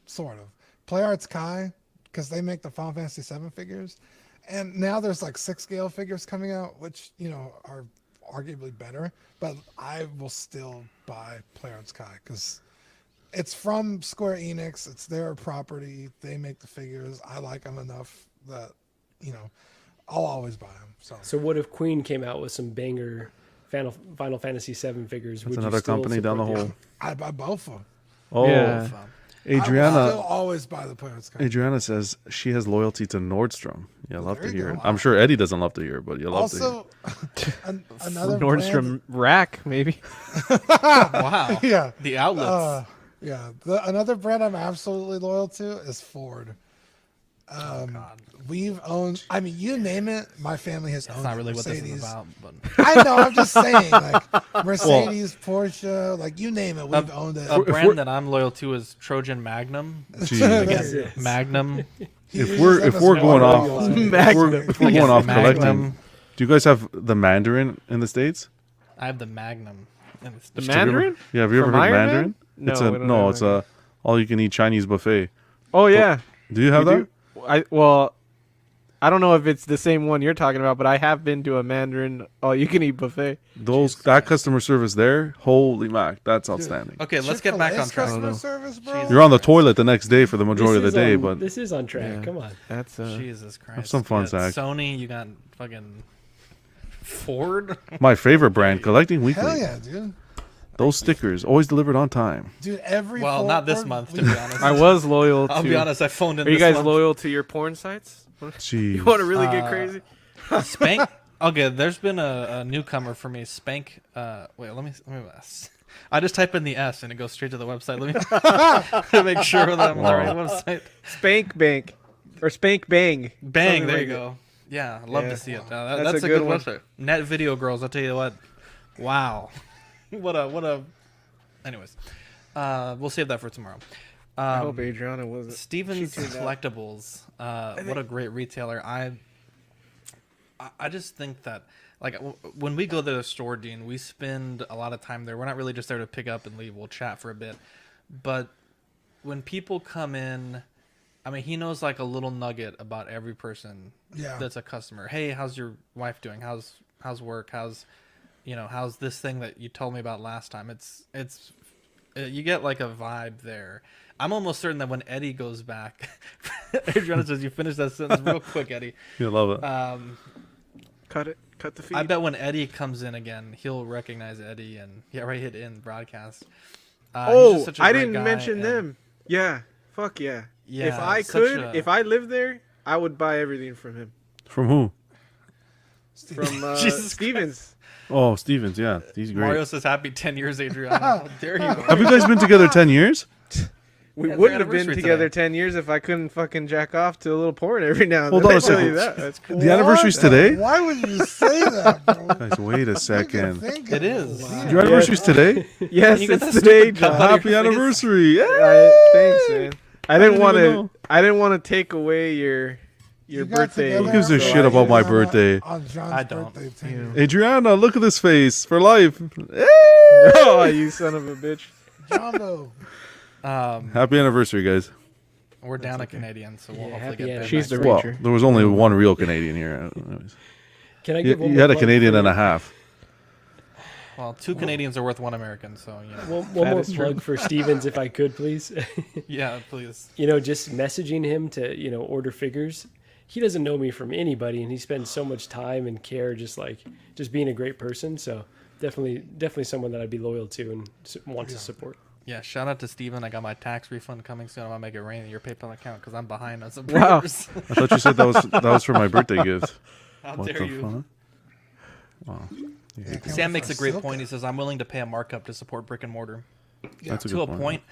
sort of. Play Arts Kai, because they make the Final Fantasy VII figures. And now there's like 6 scale figures coming out, which, are arguably better, but I will still buy Clarence Kai because it's from Square Enix. It's their property. They make the figures. I like them enough that I'll always buy them. So what if Queen came out with some banger Final Fantasy VII figures? That's another company down the hole. I'd buy both of them. Oh, Yeah. Adriana. I will still always buy the Pirates card. Adriana says she has loyalty to Nordstrom. Yeah, love to there you hear go. it. I'm sure Eddie doesn't love to hear it, but you love to hear Also, another Nordstrom rack, maybe. Wow. Yeah. The outlets. Another brand I'm absolutely loyal to is Ford. We've owned. I mean, you name it. My family has That's owned not really Mercedes. what this is about, but I know. I'm just saying, like Mercedes, Porsche, like you name it. We've owned it. A brand that I'm loyal to is Trojan Magnum. Jeez. Magnum. If we're going off collecting, do you guys have the Mandarin in the States? I have the Magnum. The Mandarin? Yeah, have you ever From heard Iron Mandarin? Man? It's a all-you-can-eat Chinese buffet. Oh yeah. Do you have that? I don't know if it's the same one you're talking about, but I have been to a Mandarin all-you-can-eat buffet. That customer service there, holy mac, that's outstanding. Okay, let's get back on track. Customer service, bro. You're on the toilet the next day for the majority of the day, but this is on track. Come on. That's Jesus Christ. have some fun, You got Zach. Sony, you got fucking Ford. My favorite brand, Collecting Weekly. Hell yeah, dude. Those stickers always delivered on time. Dude, Well, not this month, to be honest. I was loyal to. I'll be honest, I phoned in. Are you this guys month. loyal to your porn sites? Jeez. You want to really get crazy? Spank. Okay, there's been a newcomer for me. Spank. Wait, let me. I just type in the S and it goes straight to the website. Let me make sure that I'm on the right website. Spank Bank or Spank Bang. Bang. Something there like you go. Yeah, I'd love to see it. That's That's a a good good one. website. Net Video Girls. I'll tell you what. Wow. what a. Anyways, we'll save that for tomorrow. I hope Adriana wasn't. Steven's Collectibles. What a great retailer. I just think that like when we go to the store, Dean, we spend a lot of time there. We're not really just there to pick up and leave. We'll chat for a bit, but when people come in, I mean, he knows like a little nugget about every person that's a customer. Hey, how's your wife doing? How's work? How's this thing that you told me about last time? It's you get like a vibe there. I'm almost certain that when Eddie goes back, Adriana says, you finish that sentence real quick, Eddie. You love it. Cut the feed. I bet when Eddie comes in again, he'll recognize Eddie and hit in broadcast. He's just such a I great didn't guy, mention and- them. Yeah, fuck yeah. Yeah, if I such could, a- if I lived there, I would buy everything from him. From who? From Jesus Stevens. Oh, Stevens. Yeah, he's great. Mario says, "Happy 10 years, Adriana." How dare you? Have you guys been together 10 years? We Yeah, it's wouldn't their have been anniversary together today. 10 years if I couldn't fucking jack off to a little porn every now and Hold then. on a I tell second. you that. That's cool. The anniversary's today? Why would you say that, bro? Guys, wait a second. It is. Your anniversary's today? Yes, You got it's that today, stupid cut John. out of Happy your face. anniversary! Thanks, man. I didn't didn't want even to. know. I didn't want to take away your You got birthday. together Who gives a for shit about my Adriana birthday? On John's I don't. birthday, 10 years. Adriana, look at this face for life. Oh, you son of a bitch. Jondo. Happy anniversary, guys. We're down a Canadian, so we'll Yeah, hopefully happy get Ben She's back the soon. Well, Reacher. there was only one real Canadian here. Can I You, give one you more had a plug Canadian for- and a half. Well, 2 Canadians are worth 1 American, so One That more is true. plug for Stevens, if I could, please. yeah, please. Just messaging him to, order figures. He doesn't know me from anybody, and he spends so much time and care just being a great person. So definitely someone that I'd be loyal to and want to support. Yeah, shout out to Steven. I got my tax refund coming soon. I'm gonna make it rain in your PayPal account because I'm behind on some Wow. prayers. I thought you said that was for my birthday gift. How What dare the you? fuck? Wow. Yeah, can't wait Sam makes for a great Silk. point. He says, "I'm willing to pay a markup to support brick and mortar." That's a To good a point. point.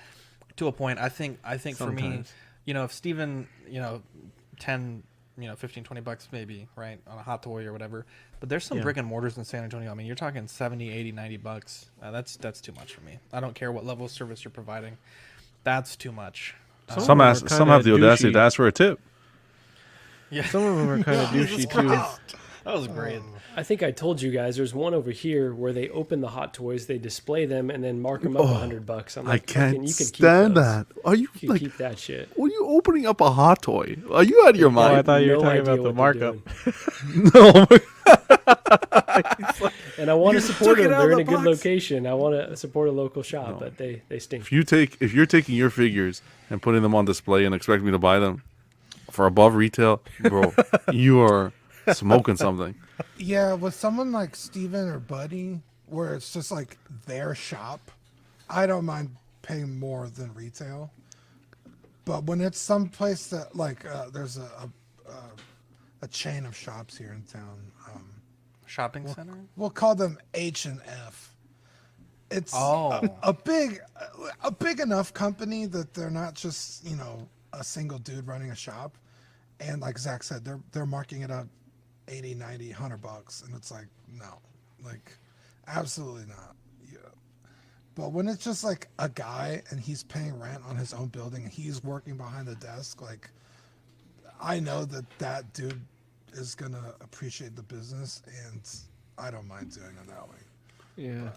To a point. I think for me, Sometimes. if Steven, 10, 15, $20 maybe, right, on a hot toy or whatever. But there's some brick and mortars in San Antonio. I mean, you're talking 70, 80, $90. That's too much for me. I don't care what level of service you're providing. That's too much. Some have the audacity to ask for a tip. Yeah. Some of them are kind of douchey too. That was great. I think I told you guys there's one over here where they open the hot toys, they display them, and then mark them up $100. I'm like, I can't "Fucking, you could stand keep those. that. Are you You like? keep that shit." What are you opening up a hot toy? Are you out of your Oh, I mind? thought you were No talking idea about the what they're markup. No. And I want to You support took it them. out They're of in a the good box. location. I want to support a local shop, but they stink. If you're taking your figures and putting them on display and expect me to buy them for above retail, bro, you are smoking something. Yeah, with someone like Steven or Buddy, where it's just like their shop, I don't mind paying more than retail. But when it's some place that like there's a chain of shops here in town, Shopping center. we'll call them H&F. It's a big enough company that they're not just a single dude running a shop, and like Zach said, they're marking it up 80, 90, $100, and it's like no, like absolutely not. Yeah. But when it's just like a guy and he's paying rent on his own building and he's working behind the desk, like I know that dude is gonna appreciate the business, and I don't mind doing it that way. Yeah.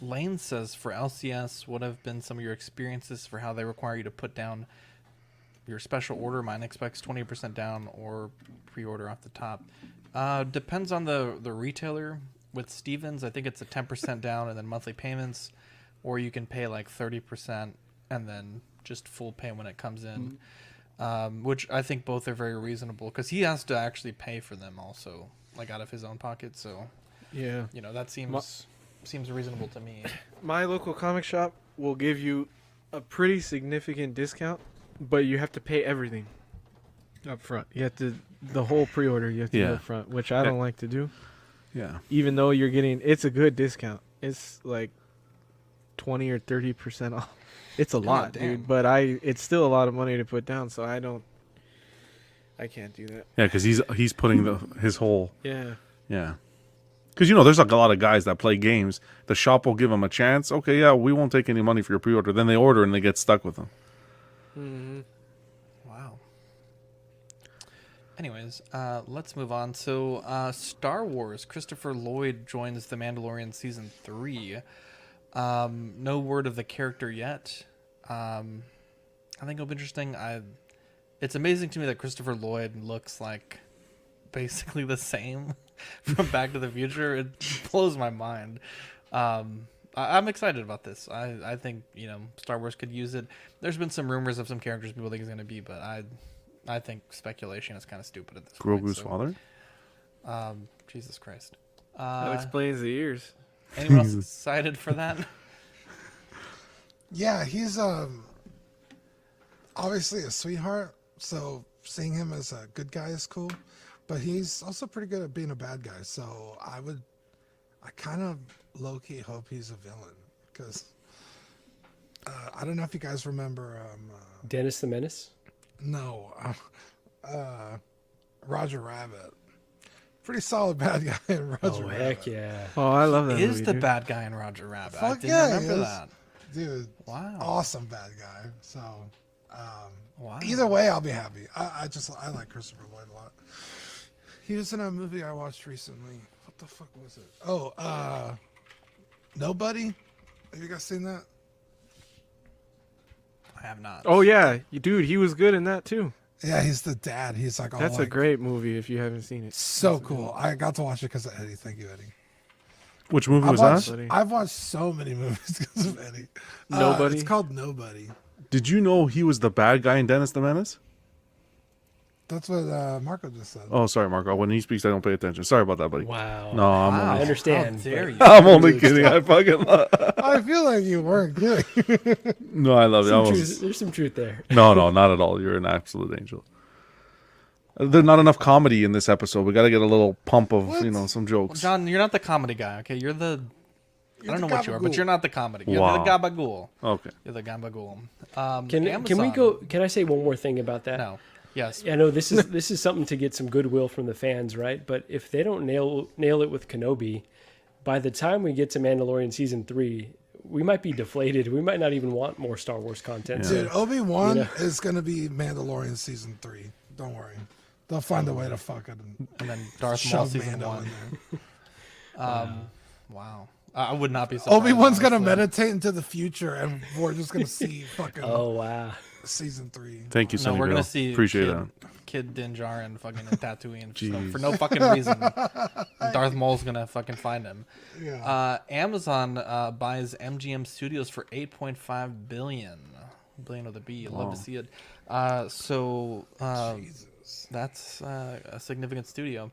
Lane says, for LCS, what have been some of your experiences for how they require you to put down your special order? Mine expects 20% down or pre-order off the top. Depends on the retailer. With Stevens, I think it's a 10% down and then monthly payments, or you can pay like 30% and then just full pay when it comes in, which I think both are very reasonable because he has to actually pay for them also, like out of his own pocket. So yeah, that seems reasonable to me. My local comic shop will give you a pretty significant discount, but you have to pay everything up front. You have to the whole pre-order. You have to do up front, which I don't like to do. Yeah. Even though you're getting, it's a good discount. It's like 20 or 30% off. It's a lot, dude. But it's still a lot of money to put down, so I can't do that. Yeah, because he's putting his whole. Yeah. Yeah. Because there's like a lot of guys that play games. The shop will give them a chance. Okay, yeah, we won't take any money for your pre-order. Then they order and they get stuck with them. Mm-hmm. Wow. Anyways, let's move on. So, Star Wars, Christopher Lloyd joins The Mandalorian Season 3. No word of the character yet. I think it'll be interesting. It's amazing to me that Christopher Lloyd looks like basically the same from Back to the Future. It blows my mind. I'm excited about this. I think, Star Wars could use it. There's been some rumors of some characters people think it's going to be, but I think speculation is kind of stupid at this point. Grogu's father? Jesus Christ. That explains the ears. Anyone else excited for that? Yeah, he's obviously a sweetheart, so seeing him as a good guy is cool. But he's also pretty good at being a bad guy, so I kind of low-key hope he's a villain, because I don't know if you guys remember... Dennis the Menace? No. Roger Rabbit. Pretty solid bad guy in Roger Rabbit. Heck yeah. Oh, I love that He is movie, the dude. bad guy in Roger Rabbit. Fuck I didn't yeah, remember he is. that. Dude, wow. Awesome bad guy. So, wow. Either way, I'll be happy. I like Christopher Lloyd a lot. He was in a movie I watched recently. What the fuck was it? Oh, Nobody? Have you guys seen that? I have not. Oh, yeah. Dude, he was good in that, too. Yeah, he's the dad. He's like, That's a great movie if you haven't seen it. So cool. I got to watch it because of Eddie. Thank you, Eddie. Which movie was that? I've watched so many movies because of Eddie. Nobody? It's called Nobody. Did you know he was the bad guy in Dennis the Menace? That's what Marco just said. Oh, sorry, Marco. When he speaks, I don't pay attention. Sorry about that, buddy. Wow. No, I'm I only... understand. How dare you? I'm only kidding. I fucking love... I feel like you weren't kidding. No, I love it. There's some truth there. No, not at all. You're an absolute angel. There's not enough comedy in this episode. We got to get a little pump of, some jokes. Well, John, you're not the comedy guy, okay? You're the... I don't know what you are, but you're not the comedy. You're Wow. the gabagool. Okay. You're the gabagool. Can we go? Can I say one more thing about that? No. Yes. I know this is something to get some goodwill from the fans, right? But if they don't nail it with Kenobi, by the time we get to Mandalorian Season 3, we might be deflated. We might not even want more Star Wars content. Dude, Obi-Wan is going to be Mandalorian Season 3. Don't worry. They'll find a way to fuck it. And then Darth Maul shove Season Mando 1. in there. Wow. I would not be surprised. Obi-Wan's going to honestly. meditate into the future, and we're just going to see fucking wow. Season 3. Thank you, No, Sonny we're Bill. going to see Appreciate that. Kid Din Djarin fucking in Tatooine Jeez. for no fucking reason. Darth Maul's going to fucking find him. Yeah. Amazon buys MGM Studios for $8.5 billion with a B. Love to see it. That's a significant studio.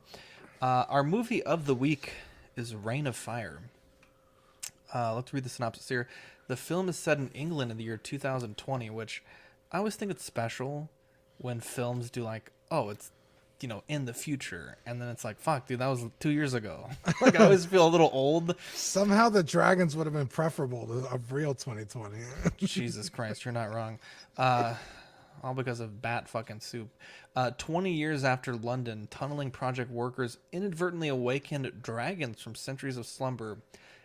Our movie of the week is Reign of Fire. Let's read the synopsis here. The film is set in England in the year 2020, which I always think it's special when films do like, oh, it's, in the future. And then it's like, fuck, dude, that was 2 years ago. Like, I always feel a little old. Somehow the dragons would have been preferable to a real 2020. Jesus Christ, you're not wrong. All because of bat fucking soup. 20 years after London, tunneling project workers inadvertently awakened dragons from centuries of slumber,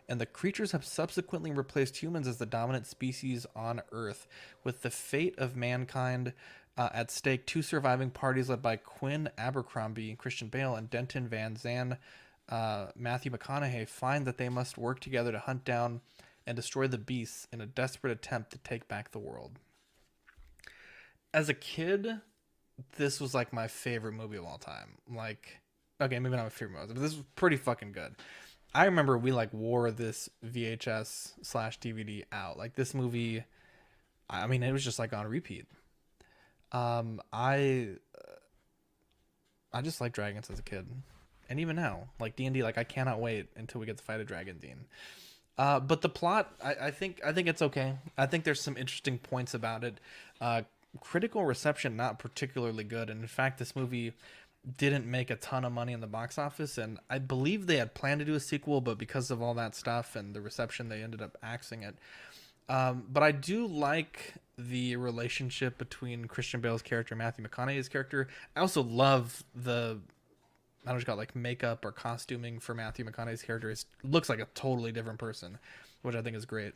and the creatures have subsequently replaced humans as the dominant species on Earth. With the fate of mankind at stake, two surviving parties led by Quinn Abercrombie, Christian Bale, and Denton Van Zandt, Matthew McConaughey, find that they must work together to hunt down and destroy the beasts in a desperate attempt to take back the world. As a kid, this was like my favorite movie of all time. Like, okay, maybe not my favorite movie, but this was pretty fucking good. I remember we like wore this VHS/DVD out. Like this movie, I mean, it was just like on repeat. I just like dragons as a kid, and even now, like D&D. Like I cannot wait until we get to fight a dragon, Dean. But the plot, I think it's okay. I think there's some interesting points about it. Critical reception not particularly good, and in fact, this movie didn't make a ton of money in the box office, and I believe they had planned to do a sequel, but because of all that stuff and the reception, they ended up axing it. But I do like the relationship between Christian Bale's character and Matthew McConaughey's character. I also love I don't know, like makeup or costuming for Matthew McConaughey's character. It looks like a totally different person, which I think is great.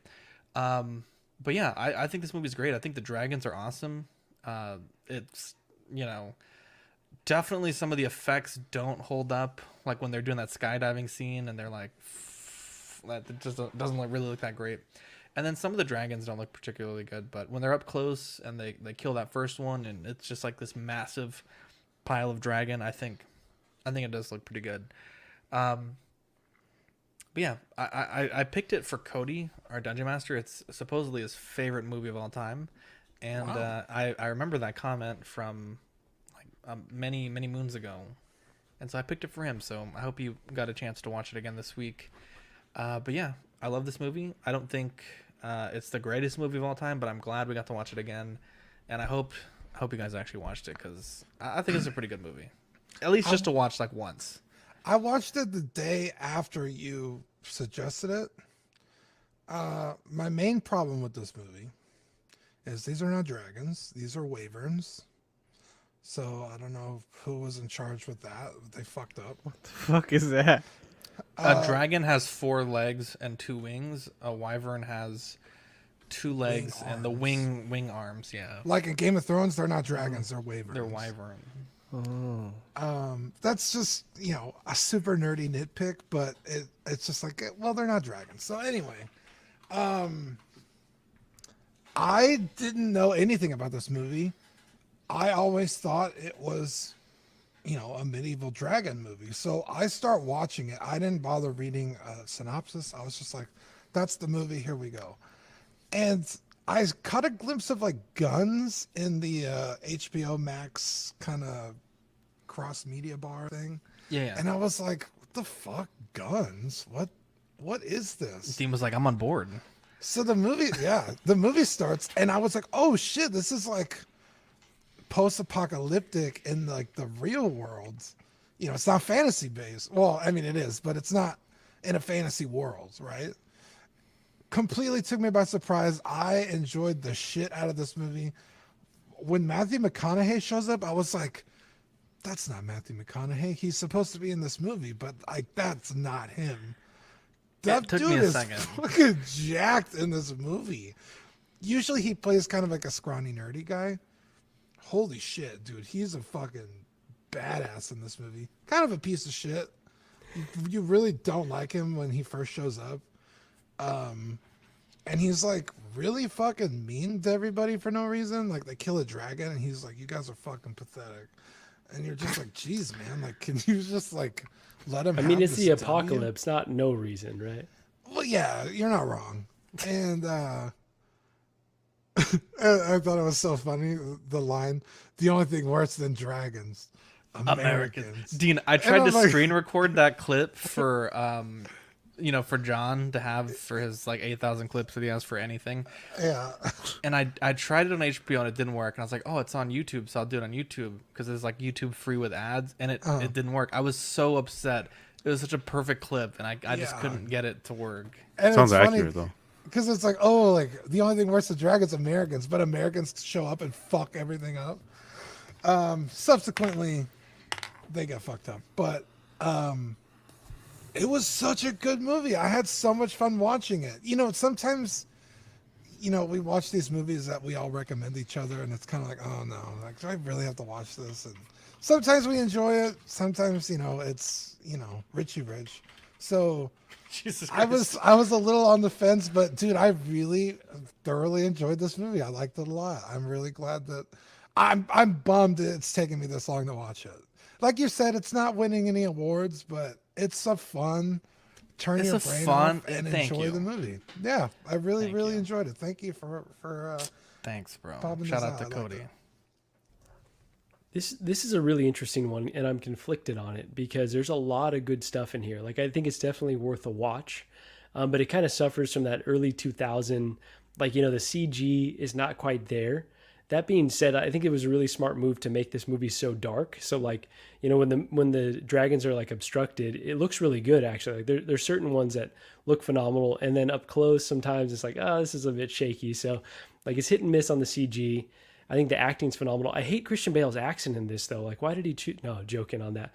But yeah, I think this movie is great. I think the dragons are awesome. It's, definitely some of the effects don't hold up. Like when they're doing that skydiving scene and they're like, that just doesn't really look that great. And then some of the dragons don't look particularly good, but when they're up close and they kill that first one and it's just like this massive pile of dragon, I think it does look pretty good. But yeah, I picked it for Cody, our Dungeon Master. It's supposedly his favorite movie of all time. And wow. I remember that comment from like many moons ago. And so I picked it for him. So I hope you got a chance to watch it again this week. But yeah, I love this movie. I don't think it's the greatest movie of all time, but I'm glad we got to watch it again. And I hope you guys actually watched it, because I think it's a pretty good movie. At least just to watch like once. I watched it the day after you suggested it. My main problem with this movie is these are not dragons. These are wyverns. So I don't know who was in charge with that. They fucked up. What the fuck is that? A dragon has 4 legs and 2 wings. A wyvern has 2 legs and the wing arms. Yeah. Like in Game of Thrones, they're not dragons. They're wyverns. They're wyvern. Oh. That's just, a super nerdy nitpick, but it's just like, well, they're not dragons. So anyway, I didn't know anything about this movie. I always thought it was, a medieval dragon movie. So I start watching it. I didn't bother reading a synopsis. I was just like, that's the movie. Here we go. And I caught a glimpse of like guns in the HBO Max kind of cross media bar thing. Yeah. And I was like, what the fuck? Guns? What is this? Dean was like, I'm on board. So the movie starts and I was like, oh shit, this is like post-apocalyptic in like the real world. It's not fantasy based. Well, I mean it is, but it's not in a fantasy world, right? Completely took me by surprise. I enjoyed the shit out of this movie. When Matthew McConaughey shows up, I was like, that's not Matthew McConaughey. He's supposed to be in this movie, but like that's not him. That took dude me a is second. fucking jacked in this movie. Usually he plays kind of like a scrawny nerdy guy. Holy shit, dude. He's a fucking badass in this movie. Kind of a piece of shit. You really don't like him when he first shows up. And he's like really fucking mean to everybody for no reason. Like they kill a dragon and he's like, you guys are fucking pathetic. And you're just like, geez, man, like, can you just like let him it's the apocalypse, not no reason, right? Well, yeah, you're not wrong. And I thought it was so funny. The line, the only thing worse than dragons, Americans. Dean, I tried to screen record that clip for for John to have for his like 8,000 clips that he has for anything. Yeah. And I tried it on HBO and it didn't work. And I was like, oh, it's on YouTube, so I'll do it on YouTube because it's like YouTube free with ads, and it didn't work. I was so upset. It was such a perfect clip, and I just couldn't get it to work. And sounds accurate though. Because it's like, oh, like the only thing worse than dragons, Americans, but Americans show up and fuck everything up. Subsequently, they got fucked up, but it was such a good movie. I had so much fun watching it. Sometimes, we watch these movies that we all recommend each other, and it's kind of like, oh no, like, do I really have to watch this? And sometimes we enjoy it. Sometimes, it's, Richie Rich. So Jesus Christ. I was a little on the fence, but dude, I really thoroughly enjoyed this movie. I liked it a lot. I'm really glad that I'm bummed it's taken me this long to watch it. Like you said, it's not winning any awards, but it's a fun turn your brain off and enjoy the movie. Yeah, I really enjoyed it. Thank you for thanks, bro. popping Shout this out to I Cody. liked This is a really interesting one, and I'm conflicted on it because there's a lot of good stuff in here. Like, I think it's definitely worth a watch, but it kind of suffers from that early 2000, the CG is not quite there. That being said, I think it was a really smart move to make this movie so dark. So when the dragons are like obstructed, it looks really good actually. Like there's certain ones that look phenomenal, and then up close sometimes it's like, oh, this is a bit shaky. So like it's hit and miss on the CG. I think the acting's phenomenal. I hate Christian Bale's accent in this though. Like, why did he choose? No, joking on that.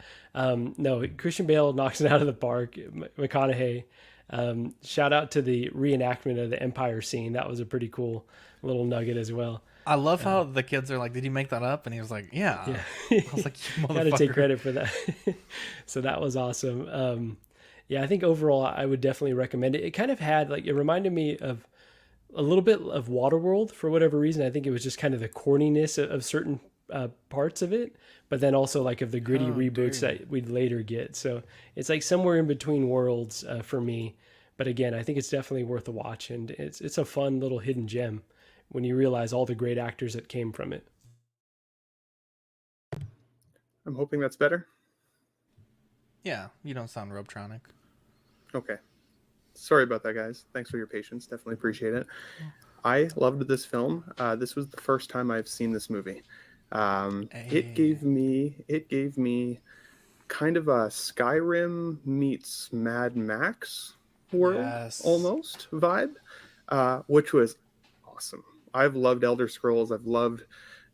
No, Christian Bale knocks it out of the park. McConaughey. Shout out to the reenactment of the Empire scene. That was a pretty cool little nugget as well. I love how the kids are like, "Did you make that up?" And he was like, "Yeah." I was like, "You motherfucker." Got to take credit for that. So that was awesome. I think overall I would definitely recommend it. It kind of had it reminded me of a little bit of Waterworld for whatever reason. I think it was just kind of the corniness of certain parts of it, but then also of the gritty reboots that we'd later get. So it's like somewhere in between worlds for me. But again, I think it's definitely worth a watch, and it's a fun little hidden gem when you realize all the great actors that came from it. I'm hoping that's better. Yeah, you don't sound Robotronic. Okay. Sorry about that, guys. Thanks for your patience. Definitely appreciate it. I loved this film. This was the first time I've seen this movie. It gave me kind of a Skyrim meets Mad Max world almost vibe, which was awesome. I've loved Elder Scrolls. I've loved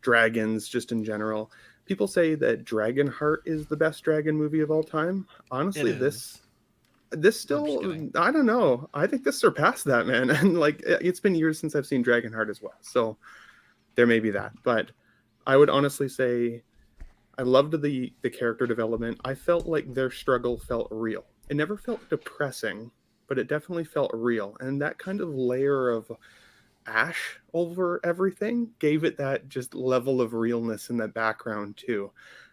dragons just in general. People say that Dragonheart is the best dragon movie of all time. Honestly, this still, I don't know. I think this surpassed that, man. And it's been years since I've seen Dragonheart as well. So there may be that. But I would honestly say I loved the character development. I felt like their struggle felt real. It never felt depressing, but it definitely felt real. And that kind of layer of ash over everything gave it that just level of realness in the background too.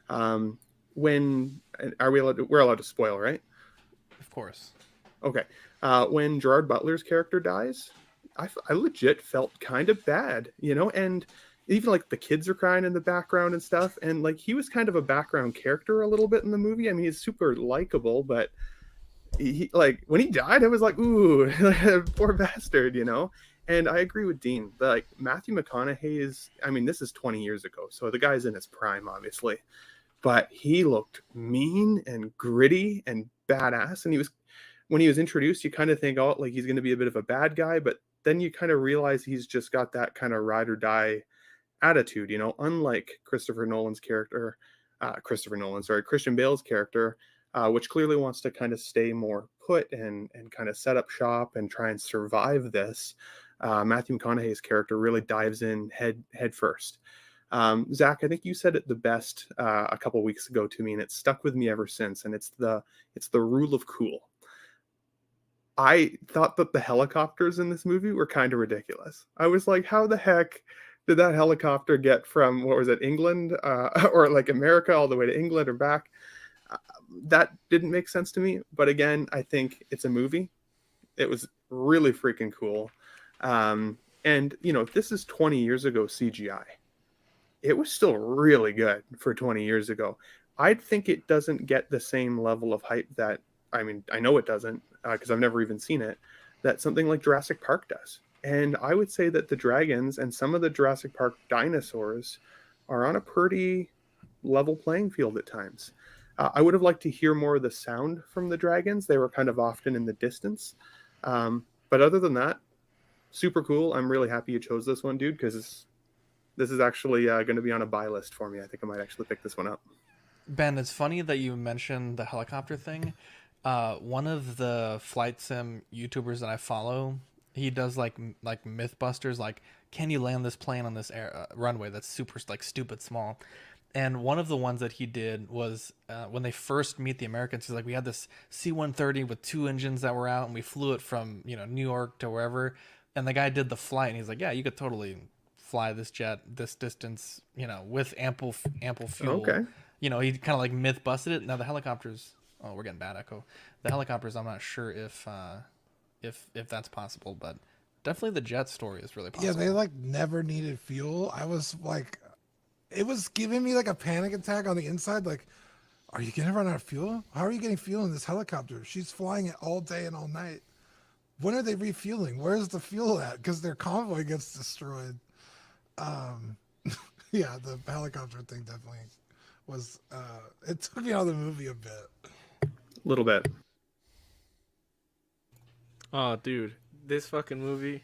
We're allowed to spoil, right? Of course. Okay. When Gerard Butler's character dies, I legit felt kind of bad, and even the kids are crying in the background and stuff. And he was kind of a background character a little bit in the movie. I mean, he's super likable, but he when he died, I was like, ooh, poor bastard, And I agree with Dean. Matthew McConaughey is, I mean, this is 20 years ago, so the guy's in his prime, obviously. But he looked mean and gritty and badass. And when he was introduced, you kind of think, oh, he's going to be a bit of a bad guy. But then you kind of realize he's just got that kind of ride or die attitude, unlike Christian Bale's character, which clearly wants to kind of stay more put and kind of set up shop and try and survive this. Matthew McConaughey's character really dives in head first. Zach, I think you said it the best a couple weeks ago to me, and it's stuck with me ever since. And it's the rule of cool. I thought that the helicopters in this movie were kind of ridiculous. I was like, how the heck did that helicopter get from, what was it, England or America all the way to England or back? That didn't make sense to me. But again, I think it's a movie. It was really freaking cool. And, you know, this is 20 years ago CGI. It was still really good for 20 years ago. I think it doesn't get the same level of hype that, I mean, I know it doesn't because I've never even seen it, that something like Jurassic Park does. And I would say that the dragons and some of the Jurassic Park dinosaurs are on a pretty level playing field at times. I would have liked to hear more of the sound from the dragons. They were kind of often in the distance. But other than that, super cool. I'm really happy you chose this one, dude, because this is actually going to be on a buy list for me. I think I might actually pick this one up. Ben, it's funny that you mentioned the helicopter thing. One of the flight sim YouTubers that I follow, he does like Mythbusters, like, can you land this plane on this runway that's super like stupid small? And one of the ones that he did was when they first meet the Americans, he's like, we had this C-130 with 2 engines that were out, and we flew it from, you know, New York to wherever. And the guy did the flight, and he's like, yeah, you could totally fly this jet this distance, you know, with ample fuel. Okay. You know, he kind of like myth busted it. Now the helicopters, oh, we're getting bad echo. The helicopters, I'm not sure if that's possible, but definitely the jet story is really possible. Yeah, they like never needed fuel. I was like, it was giving me like a panic attack on the inside. Like, are you gonna run out of fuel? How are you getting fuel in this helicopter? She's flying it all day and all night. When are they refueling? Where's the fuel at? Because their convoy gets destroyed. Yeah, the helicopter thing definitely was. It took me out of the movie a bit. A little bit. Oh, dude, this fucking movie.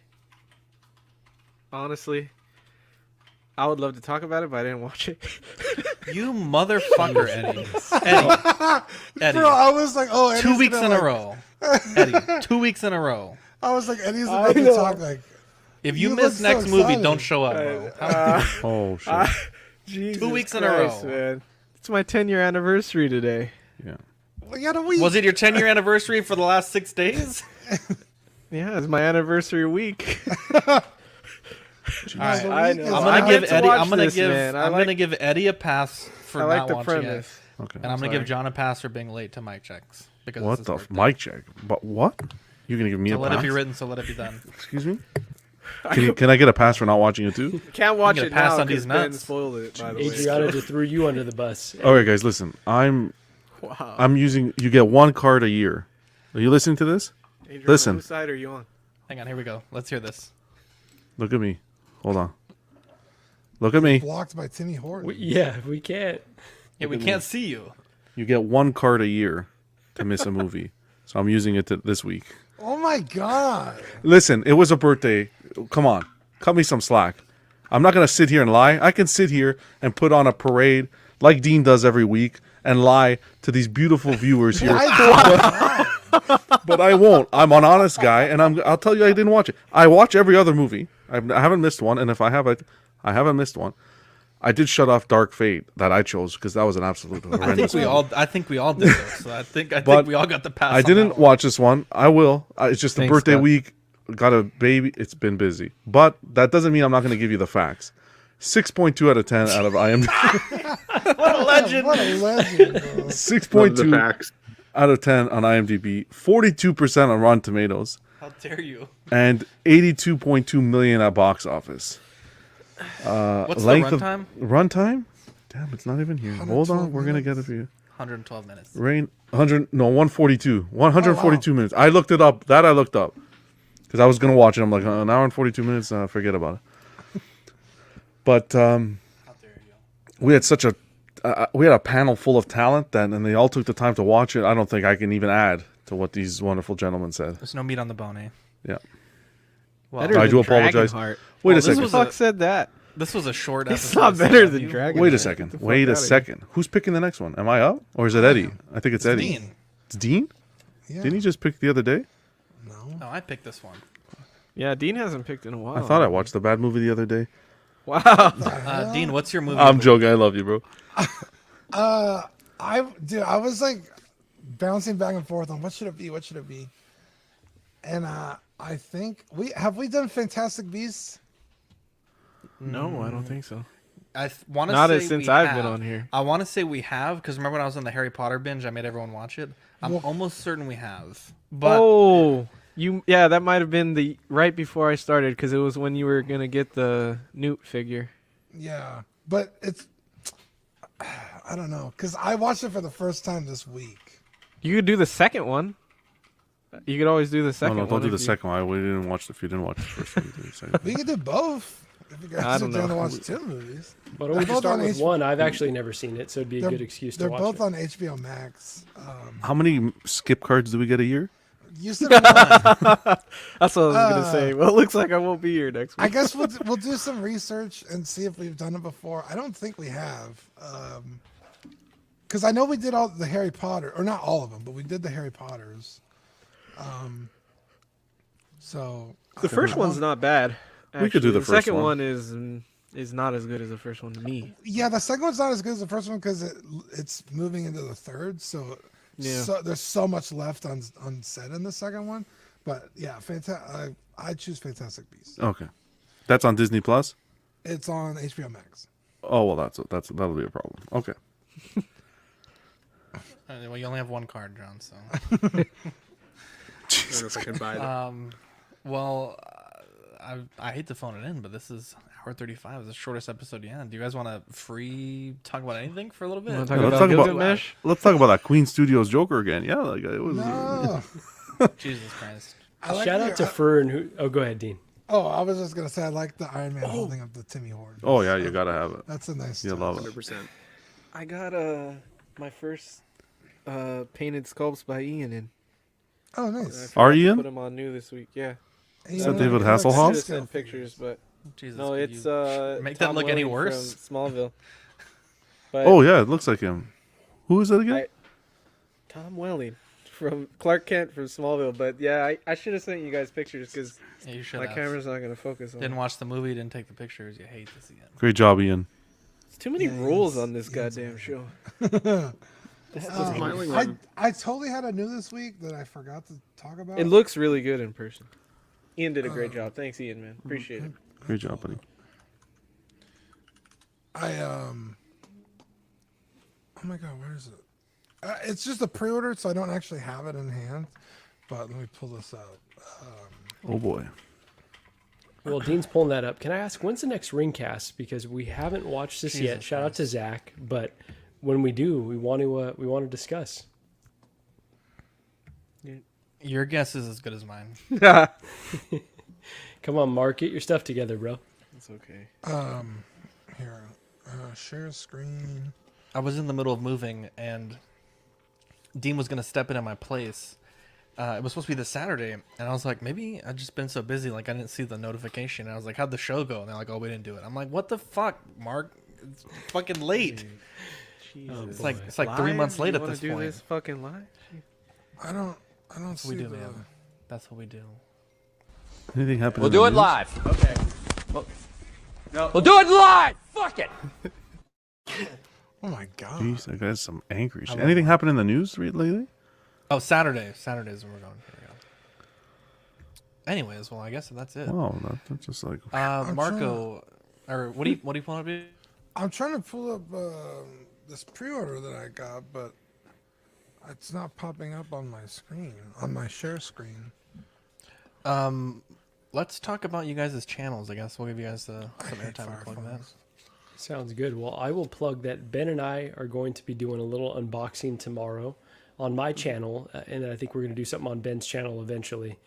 Honestly, I would love to talk about it, but I didn't watch it. You motherfucker, Eddie. Eddie. Bro, I was like, oh, Eddie's 2 weeks in like... a row. Eddie, 2 weeks in a row. I was like, Eddie's about to talk like. If you miss next movie, don't show up, bro. Oh shit! Jesus 2 weeks Christ, in a row, man. It's my 10-year anniversary today. Yeah. We got a week. Was it your 10-year anniversary for the last 6 days? Yeah, it's my anniversary week. I know. I'm gonna give Eddie a pass for not watching it. Okay. And I'm gonna give John a pass for being late to mic checks because What the mic check? But what? You're gonna give me so a let pass? it be written. So let it be done. Excuse me. Can I get a pass for not watching it too? Can't watch You it get a pass now on these because Ben nuts. spoiled it. By the way, Adriana just threw you under the bus. All right, guys, listen. I'm using. You get 1 card a year. Are you listening to this? Adriana, Listen. whose side are you on? Hang on, here we go. Let's hear this. Look at me. Hold on. Look at me. Blocked by Timmy Horton. We can't. Yeah, we can't see you. You get 1 card a year to miss a movie. So I'm using it this week. Oh my god. Listen, it was a birthday. Come on. Cut me some slack. I'm not going to sit here and lie. I can sit here and put on a parade like Dean does every week and lie to these beautiful viewers here. But I won't. I'm an honest guy, and I'll tell you I didn't watch it. I watch every other movie. I haven't missed one, and if I have, I haven't missed one. I did shut off Dark Fate that I chose because that was an absolute horrendous I think we all did this. So I think we all got the pass. I didn't watch this one. I will. It's just the birthday week. Got a baby. It's been busy, but that doesn't mean I'm not going to give you the facts. 6.2 out of 10 out of IMDb. What a legend! What a legend, bro. 6.2 out of 10 on IMDb. 42% on Rotten Tomatoes. How dare you? And 82.2 million at box office. What's length the runtime? Runtime? Damn, it's not even here. Hold on, we're gonna get it for you. 112 minutes. 142. 142 minutes. I looked it up. I looked up because I was gonna watch it. I'm like, an hour and 42 minutes. Forget about it. But we had such a we had a panel full of talent then, and they all took the time to watch it. I don't think I can even add to what these wonderful gentlemen said. There's no meat on the bone, eh? Yeah. Well, I do apologize. Wait a second. Who the fuck said that? This was a short It's episode. not better than Dragon. Wait a second. Wait a second. Who's picking the next one? Am I up? Or is it Eddie? I think it's Eddie. Dean. It's Dean? Yeah. Didn't he just pick the other day? No, I picked this one. Yeah, Dean hasn't picked in a while. I thought I watched the bad movie the other day. Wow. Dean, what's your movie? I'm joking. I love you, bro. I was like bouncing back and forth on what should it be, and I think we done Fantastic Beasts. No, I don't think so. I want to Not say since we I've have. been on here. I want to say we have because remember when I was on the Harry Potter binge, I made everyone watch it. I'm almost certain we have. But that might have been the right before I started because it was when you were gonna get the Newt figure. Yeah, but it's I don't know because I watched it for the first time this week. You could do the second one. You could always do the second one. No, don't do the second one. We didn't watch if you didn't watch the first one. Do the second. We could do both. If you guys are down to watch 2 movies. But don't we just start with one? I've actually never seen it, so it'd be a good excuse to watch it. They're both on HBO Max. How many skip cards do we get a year? You said one. That's what I was gonna say. Well, it looks like I won't be here next week. I guess we'll do some research and see if we've done it before. I don't think we have, because I know we did all the Harry Potter, or not all of them, but we did the Harry Potters. So the first one's not bad. Actually. We could do the first second one. is not as good as the first one to me. Yeah, the second one's not as good as the first one because it's moving into the third. So there's so much left unsaid in the second one. But yeah, I choose Fantastic Beasts. Okay, that's on Disney Plus. It's on HBO Max. Oh well, that'll be a problem. Okay. Well, you only have one card, John. So. I don't know if I can buy that. Well, I hate to phone it in, but this is hour 35. It's the shortest episode yet. Do you guys want to free talk about anything for a little bit? Let's talk about that Queen Studios Joker again. Yeah, like it was. No. Jesus Christ! Shout out to Fern. Oh, go ahead, Dean. Oh, I was just gonna say I like the Iron Man holding up the Timmy Horde. Oh yeah, you gotta have it. That's a nice. You love it. 100%. I got my first painted sculpts by Ian in. Oh, nice. Are you in? Put them on new this week. Yeah. Is that David Hasselhoff? I just sent pictures, but Jesus, no, it's make Tom that look any Welling worse? from Smallville. But Oh yeah, it looks like him. Who is that again? Tom Welling from Clark Kent from Smallville. But yeah, I should have sent you guys pictures because my camera's not going to focus on. Didn't watch the movie, didn't take the pictures. You hate to see it. Great job, Ian. There's too many rules on this goddamn show. I totally had a new this week that I forgot to talk about. It looks really good in person. Ian did a great job. Thanks, Ian, man. Appreciate it. Great job, buddy. Oh my god, where is it? It's just a pre-order, so I don't actually have it in hand. But let me pull this out. Oh boy. Well, Dean's pulling that up. Can I ask when's the next Ringcast? Because we haven't watched this yet. Shout out to Zach, but when we do, we want to discuss. Your guess is as good as mine. Come on, Mark, get your stuff together, bro. It's okay. Here, share screen. I was in the middle of moving, and Dean was gonna step in at my place. It was supposed to be this Saturday, and I was like, maybe I've just been so busy, like I didn't see the notification. And I was like, how'd the show go? And they're like, oh, we didn't do it. I'm like, what the fuck, Mark? It's fucking late. It's like 3 months late at this point. This fucking live? I don't see we do, the... man. That's what we do. Anything happen? We'll do it live. Okay. We'll do it live. Fuck it. Oh my god. Jeez, that guy's some angry shit. Anything happen in the news lately? Oh, Saturday. Saturday's when we're going. Here we go. Anyways, well, I guess that's it. Oh, that's just like. Marco, or what do you pulling up? I'm trying to pull up this pre-order that I got, but it's not popping up on my screen, on my share screen. Let's talk about you guys' channels. I guess we'll give you guys some airtime to plug that. Sounds good. Well, I will plug that Ben and I are going to be doing a little unboxing tomorrow on my channel, and I think we're going to do something on Ben's channel eventually.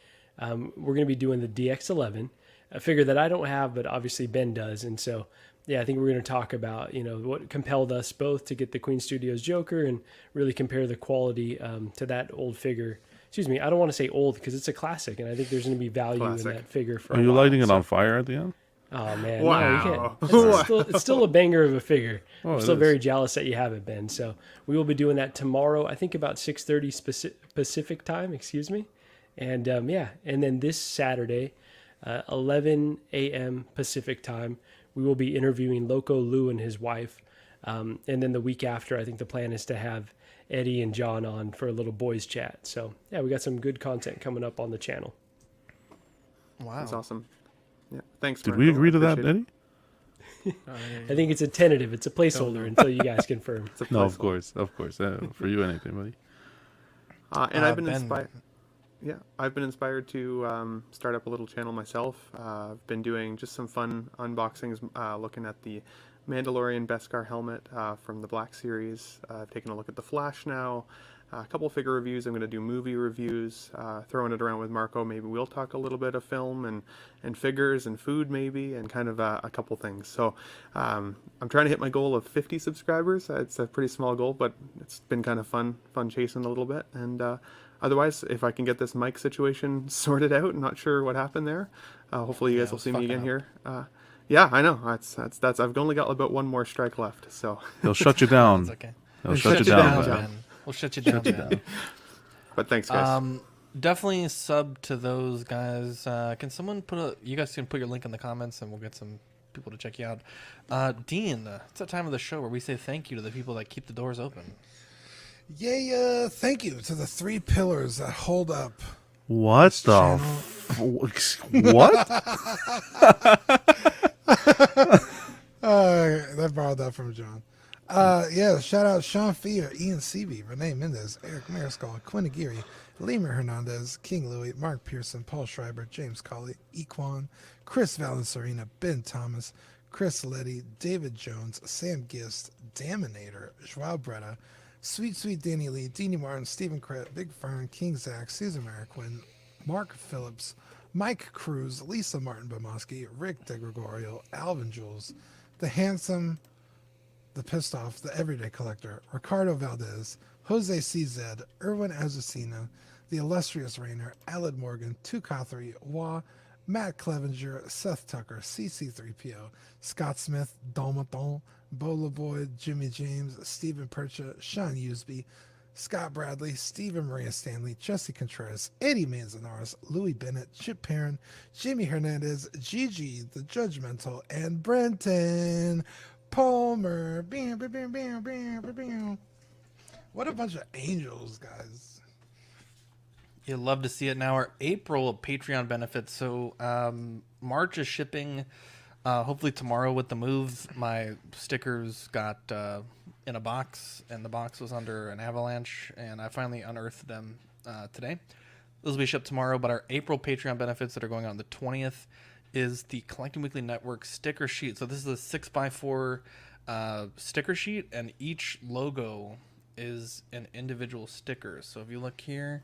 We're going to be doing the DX11, a figure that I don't have, but obviously Ben does. And so, yeah, I think we're going to talk about, what compelled us both to get the Queen Studios Joker and really compare the quality to that old figure. Excuse me, I don't want to say old because it's a classic, and I think there's going to be value in that figure. For Are you lighting it on fire at the end? Oh man! Wow. No, it's still a banger of a figure. Oh, I'm still very jealous that you have it, Ben. So we will be doing that tomorrow. I think about 6:30 Pacific time. Excuse me. And and then this Saturday, 11 a.m. Pacific time, we will be interviewing Loco Lou and his wife. And then the week after, I think the plan is to have Eddie and John on for a little boys chat. So yeah, we got some good content coming up on the channel. Wow, that's awesome. Yeah, thanks. Did we agree to that, Eddie? I think it's a tentative. It's a placeholder until you guys confirm. No, of course. For you, anything, buddy. And I've been inspired. Yeah, I've been inspired to start up a little channel myself. I've been doing just some fun unboxings, looking at the Mandalorian Beskar helmet from the Black Series. I've taken a look at the Flash now. A couple figure reviews. I'm going to do movie reviews, throwing it around with Marco. Maybe we'll talk a little bit of film and figures and food maybe, and kind of a couple things. So I'm trying to hit my goal of 50 subscribers. It's a pretty small goal, but it's been kind of fun chasing a little bit. And otherwise, if I can get this mic situation sorted out, I'm not sure what happened there. Hopefully you guys will see me again here. Yeah, I know. That's. I've only got about one more strike left, so they'll shut you down. Okay. They'll shut you down. Man. We'll shut you down. Man. But thanks, guys. Definitely sub to those guys. Can someone you guys can put your link in the comments, and we'll get some people to check you out. Dean, it's that time of the show where we say thank you to the people that keep the doors open. Yay! Thank you to the 3 pillars that hold up. What the? What? I borrowed that from John. Yeah, shout out Sean Fear, Ian Seavey, Renee Mendez, Eric Mariscal, Quinn Aguirre, Lemur Hernandez, King Louis, Mark Pearson, Paul Schreiber, James Colley, Equan, Chris Valencerina, Ben Thomas, Chris Letty, David Jones, Sam Gist, Daminator, Joao Bretta, Sweet Danny Lee, Deanie Martin, Stephen Crett, Big Fern, King Zach, Susan Mariquin, Mark Phillips, Mike Cruz, Lisa Martin Bomoski, Rick DeGregorio, Alvin Jules, The Handsome, The Pissed Off, The Everyday Collector, Ricardo Valdez, Jose CZ, Erwin Azucena, The Illustrious Rainer, Aled Morgan, Tukathri, Wah, Matt Clevenger, Seth Tucker, CC3PO, Scott Smith, Dalmaton, Bola Boy, Jimmy James, Stephen Percha, Sean Usby, Scott Bradley, Stephen Maria Stanley, Jesse Contreras, Eddie Manzanares, Louis Bennett, Chip Perrin, Jimmy Hernandez, Gigi, The Judgmental, and Brenton Palmer. Bam, bam, bam, bam, bam, bam, bam. What a bunch of angels, guys. You'd love to see it. Now our April Patreon benefits. So March is shipping hopefully tomorrow with the move. My stickers got in a box, and the box was under an avalanche, and I finally unearthed them today. Those will be shipped tomorrow, but our April Patreon benefits that are going on the 20th is the Collecting Weekly Network sticker sheet. So this is a 6x4 sticker sheet, and each logo is an individual sticker. So if you look here,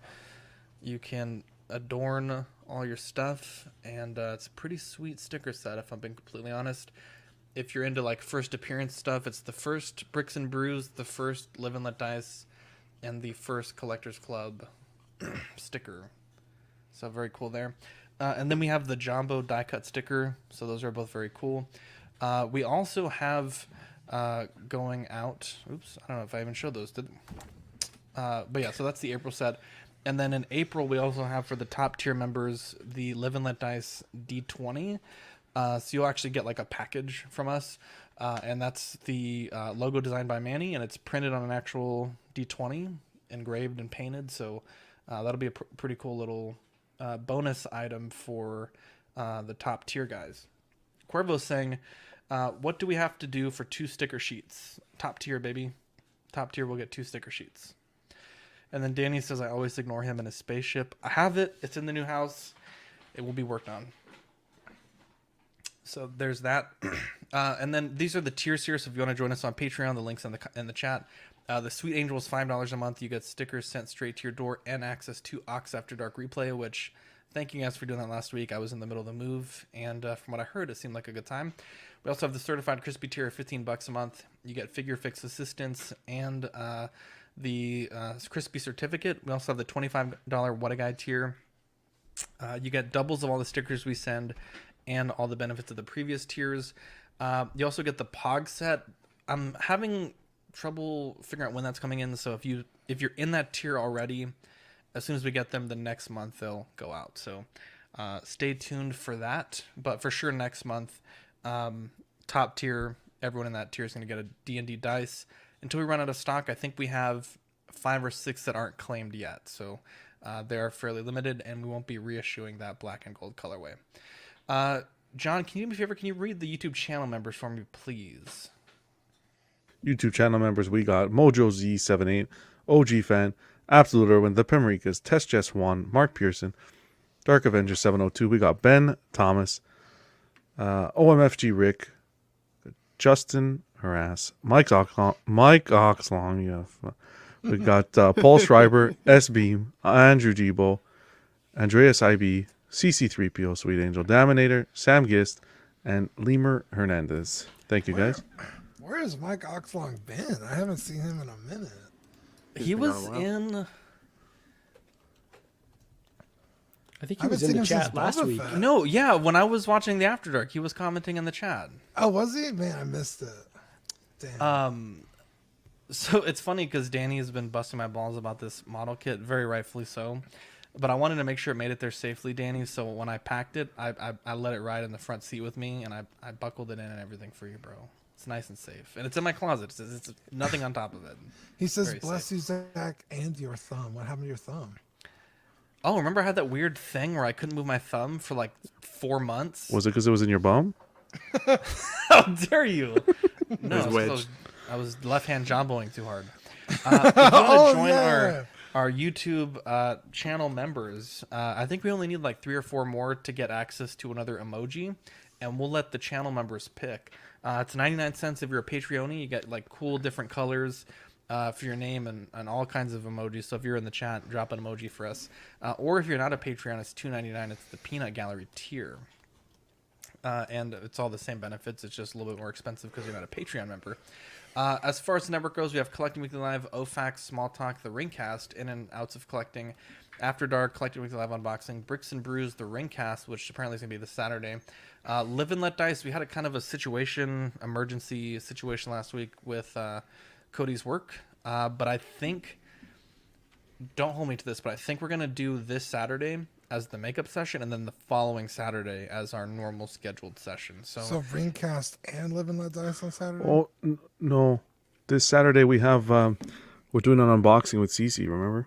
you can adorn all your stuff, and it's a pretty sweet sticker set, if I'm being completely honest. If you're into like first appearance stuff, it's the first Bricks and Brews, the first Live and Let Dice, and the first Collectors Club sticker. So very cool there. And then we have the Jumbo die cut sticker. So those are both very cool. We also have going out. Oops, I don't know if I even showed those. But yeah, so that's the April set. And then in April, we also have for the top tier members the Live and Let Dice D20. So you'll actually get like a package from us. And that's the logo designed by Manny, and it's printed on an actual D20, engraved and painted. So that'll be a pretty cool little bonus item for the top tier guys. Cuervo's saying, what do we have to do for 2 sticker sheets? Top tier, baby. Top tier will get 2 sticker sheets. And then Danny says, I always ignore him in his spaceship. I have it. It's in the new house. It will be worked on. So there's that. And then these are the tiers here. So if you want to join us on Patreon, the link's in the chat. The Sweet Angel is $5 a month. You get stickers sent straight to your door and access to Ox After Dark replay, which thank you guys for doing that last week. I was in the middle of the move, and from what I heard, it seemed like a good time. We also have the Certified Crispy tier of $15 a month. You get figure fix assistance and the Crispy certificate. We also have the $25 What a Guide tier. You get doubles of all the stickers we send and all the benefits of the previous tiers. You also get the Pog set. I'm having trouble figuring out when that's coming in, so if you're in that tier already, as soon as we get them the next month they'll go out, so stay tuned for that. But for sure next month, top tier, everyone in that tier is going to get a D&D dice until we run out of stock. I think we have 5 or 6 that aren't claimed yet, so they are fairly limited, and we won't be reissuing that black and gold colorway. John, can you do me a favor? Can you read the YouTube channel members for me, please? YouTube channel members, we got Mojo Z78, OG Fan, Absolute Irwin, The Pimricas, Test Jess 1, Mark Pearson, Dark Avenger 702. We got Ben Thomas, OMFG Rick, Justin Harass, Mike Oxlong, yeah. We got Paul Schreiber, S Beam, Andrew Gibo, Andreas IB, CC3PO, Sweet Angel, Daminator, Sam Gist, and Lemur Hernandez. Thank you, guys. Where has Mike Oxlong been? I haven't seen him in a minute. He was in. I think he was in the chat last week. No, yeah, when I was watching the After Dark, he was commenting in the chat. Oh, was he? Man, I missed it. Damn. So it's funny because Danny has been busting my balls about this model kit, very rightfully so. But I wanted to make sure it made it there safely, Danny. So when I packed it, I let it ride in the front seat with me, and I buckled it in and everything for you, bro. It's nice and safe, and it's in my closet. It's nothing on top of it. He says, Very "Bless safe. you, Zach, and your thumb." What happened to your thumb? Oh, remember I had that weird thing where I couldn't move my thumb for like 4 months? Was it because it was in your bum? How dare you? No, I was left-hand jumboing too hard. If you want to join our YouTube channel members, I think we only need like 3 or 4 more to get access to another emoji, and we'll let the channel members pick. It's 99 cents if you're a Patreon. You get like cool different colors for your name and all kinds of emojis. So if you're in the chat, drop an emoji for us. Or if you're not a Patreon, it's $2.99. It's the Peanut Gallery tier. And it's all the same benefits. It's just a little bit more expensive because you're not a Patreon member. As far as the network goes, we have Collecting Weekly Live, OFAX, Small Talk, The Ringcast, In and Outs of Collecting, After Dark, Collecting Weekly Live Unboxing, Bricks and Brews, The Ringcast, which apparently is going to be this Saturday. Live and Let Dice, we had a kind of a emergency situation last week with Cody's work. But I think, don't hold me to this, but I think we're going to do this Saturday as the makeup session, and then the following Saturday as our normal scheduled session. So Ringcast and Live and Let Dice on Saturday? Oh, no. This Saturday we have, we're doing an unboxing with Cece, remember?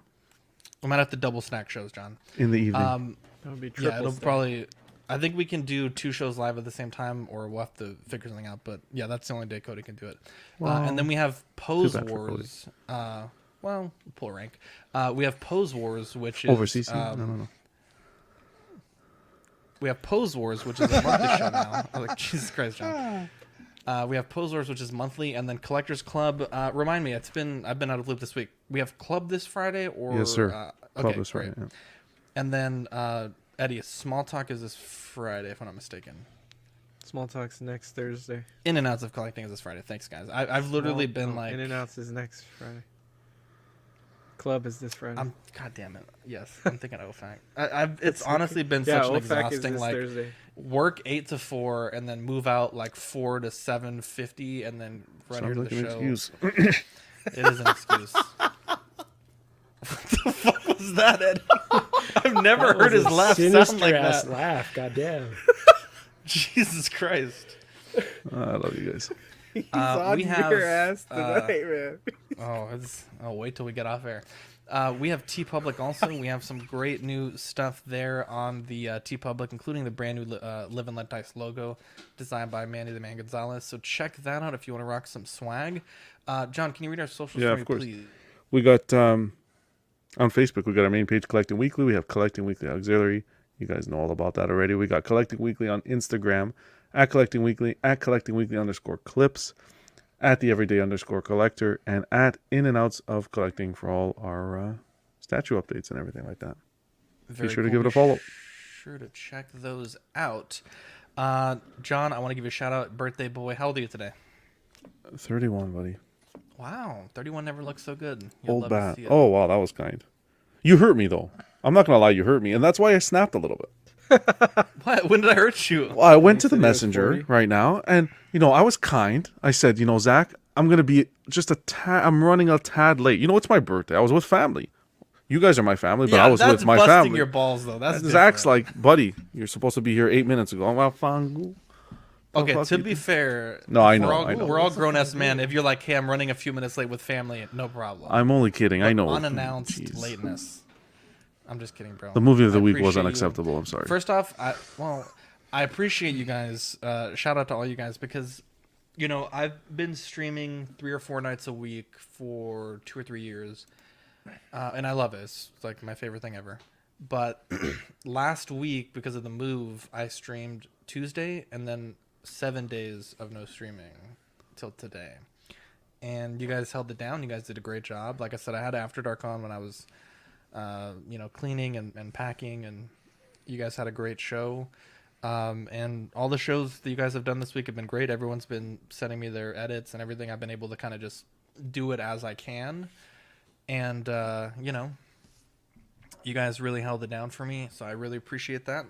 We might have to double snack shows, John. In the evening. That would be yeah, it'll probably... I think we can do 2 shows live at the same time, or we'll have to figure something out. But yeah, that's the only day Cody can do it. And then we have Pose Wars. Well, pull rank. We have Pose Wars, which is... Over CC? No. We have Pose Wars, which is a monthly show now. I was like, Jesus Christ, John. We have Pose Wars, which is monthly, and then Collectors Club. Remind me, I've been out of loop this week. We have Club this Friday, or yes, sir. Club this Friday. Yeah. And then Eddie, Small Talk is this Friday, if I'm not mistaken. Small Talk's next Thursday. In and Outs of Collecting is this Friday. Thanks, guys. I've literally been like... In and Outs is next Friday. Club is this Friday. God damn it. Yes, I'm thinking OFAC. It's honestly been such an exhausting, like, Thursday. Work 8 to 4 and then move out like 4 to 7:50 and then run here to the show. Excuse. It is an excuse. What the fuck was that, Eddie? I've never heard his laugh sound like that. Laugh, goddamn. Jesus Christ. I love you guys. He's on your ass tonight, man. I'll wait till we get off air. We have TeePublic also. We have some great new stuff there on the TeePublic, including the brand new Live and Let Dice logo designed by Manny the Man Gonzalez. So check that out if you want to rock some swag. John, can you read our socials for me, please? We got on Facebook, we got our main page, Collecting Weekly. We have Collecting Weekly Auxiliary. You guys know all about that already. We got Collecting Weekly on Instagram, at Collecting Weekly _clips, at the Everyday_collector, and at In and Outs of Collecting for all our statue updates and everything like that. Be sure to give it a follow. Sure to check those out. John, I want to give you a shout out. Birthday boy. How old are you today? 31, buddy. Wow, 31 never looks so good. Old bat. Oh, wow, that was kind. You hurt me, though. I'm not going to lie, you hurt me. And that's why I snapped a little bit. What? When did I hurt you? Well, I went to the messenger right now, and, I was kind. I said, Zach, I'm going to be just I'm running a tad late. It's my birthday. I was with family. You guys are my family, but I was with my family. That's busting your balls, though. That's Zach's like, buddy, you're supposed to be here 8 minutes ago. Well, fine. Okay, to be fair, no, I know. We're all grown-ass men. If you're like, hey, I'm running a few minutes late with family, no problem. I'm only kidding. But I know. Unannounced lateness. I'm just kidding, bro. The movie of the week was unacceptable. I'm sorry. First off, I appreciate you guys. Shout out to all you guys because, I've been streaming 3 or 4 nights a week for 2 or 3 years. And I love it. It's like my favorite thing ever. But last week, because of the move, I streamed Tuesday and then 7 days of no streaming till today. And you guys held it down. You guys did a great job. Like I said, I had After Dark on when I was, cleaning and packing, and you guys had a great show. And all the shows that you guys have done this week have been great. Everyone's been sending me their edits and everything. I've been able to kind of just do it as I can. And, you guys really held it down for me, so I really appreciate that.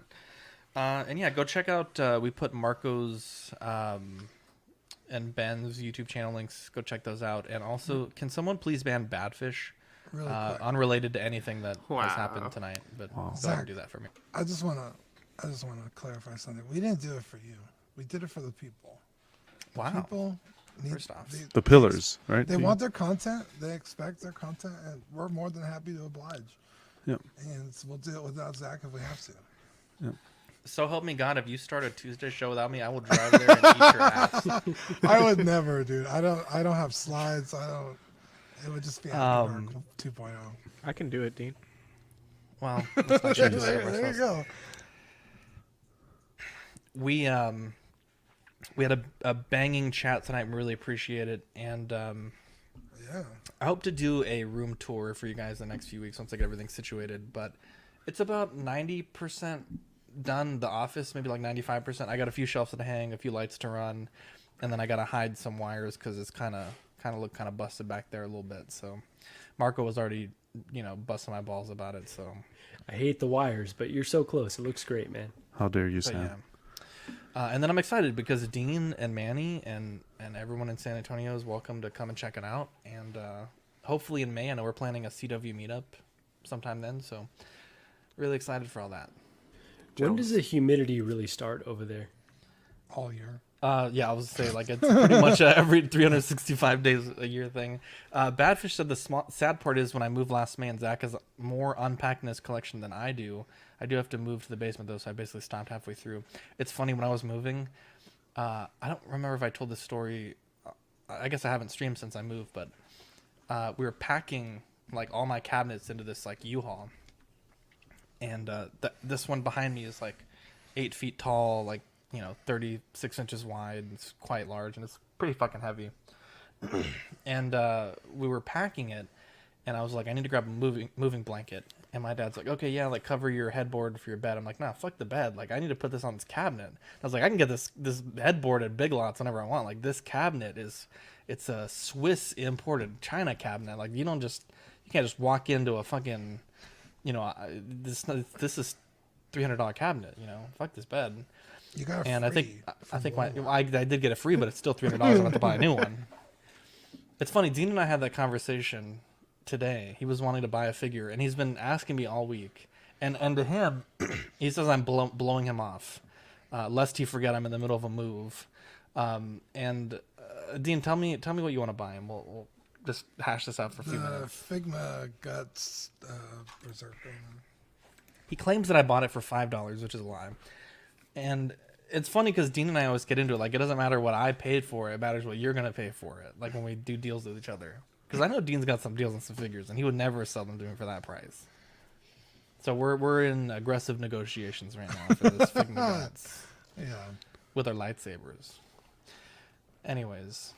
And yeah, go check out, we put Marco's and Ben's YouTube channel links. Go check those out. And also, can someone please ban Badfish? Really quick. Unrelated to anything that has happened tonight, but go ahead and do that for me. I just want to clarify something. We didn't do it for you. We did it for the people. Wow. People need, First off, the pillars, right? They want their content. They expect their content, and we're more than happy to oblige. Yep. And we'll do it without Zach if we have to. Yep. So help me God, if you start a Tuesday show without me, I will drive there and eat your ass. I would never, dude. I don't have slides. It would just be After Dark 2.0. I can do it, Dean. Well, let's not get there you go. We had a banging chat tonight. We really appreciate it, and yeah, I hope to do a room tour for you guys the next few weeks once I get everything situated. But it's about 90% done. The office, maybe like 95%. I got a few shelves to hang, a few lights to run, and then I gotta hide some wires because it's kind of looked kind of busted back there a little bit. So Marco was already, busting my balls about it. So I hate the wires, but you're so close. It looks great, man. How dare you, Sam? Yeah. And then I'm excited because Dean and Manny and everyone in San Antonio is welcome to come and check it out. And hopefully in May, I know we're planning a CW meetup sometime then. So really excited for all that. When does the humidity really start over there? All year. Yeah, I was say like it's pretty much every 365 days a year thing. Badfish said the sad part is when I moved last May and Zach has more unpacked in his collection than I do. I do have to move to the basement though, so I basically stopped halfway through. It's funny, when I was moving, I don't remember if I told this story. I guess I haven't streamed since I moved, but we were packing like all my cabinets into this like U-Haul, and this one behind me is like 8 feet tall, like 36 inches wide. It's quite large and it's pretty fucking heavy. And we were packing it, and I was like, I need to grab a moving blanket. And my dad's like, okay, yeah, like cover your headboard for your bed. I'm like, nah, fuck the bed. Like I need to put this on this cabinet. I was like, I can get this headboard at Big Lots whenever I want. Like this cabinet it's a Swiss imported China cabinet. Like you can't just walk into a fucking, this is $300 cabinet. Fuck this bed. You got and I think I did get it free, but it's still $300. I have to buy a new one. It's funny. Dean and I had that conversation today. He was wanting to buy a figure, and he's been asking me all week. And to him, he says I'm blowing him off, lest he forget I'm in the middle of a move. Dean, tell me what you want to buy him. We'll just hash this out for a few minutes. Figma Guts Berserker. He claims that I bought it for $5, which is a lie. And it's funny because Dean and I always get into it. Like, it doesn't matter what I paid for it. It matters what you're going to pay for it. Like, when we do deals with each other. Because I know Dean's got some deals on some figures, and he would never sell them to me for that price. So we're in aggressive negotiations right now for this Figma Guts. Yeah. With our lightsabers. Anyways,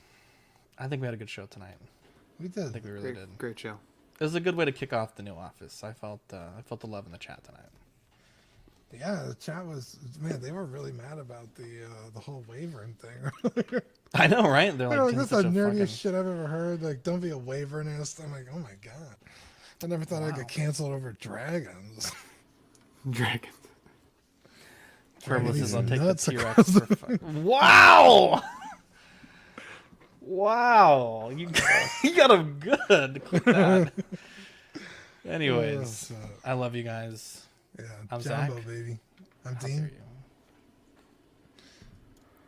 I think we had a good show tonight. We did. I think we really did. Great show. It was a good way to kick off the new office. I felt the love in the chat tonight. Yeah, the chat was, man, they were really mad about the whole wavering thing. I know, right? They're like, that's the nerdiest shit I've ever heard. Like, don't be a wavernist. I'm like, oh my god. I never thought I'd get canceled over dragons. Dragons. Purple says, I'll take the T-Rex for fun. Wow! Wow. You got him good. Click that. Anyways, I love you guys. Yeah, I'm Jumbo, Zach. baby. I'm Dean.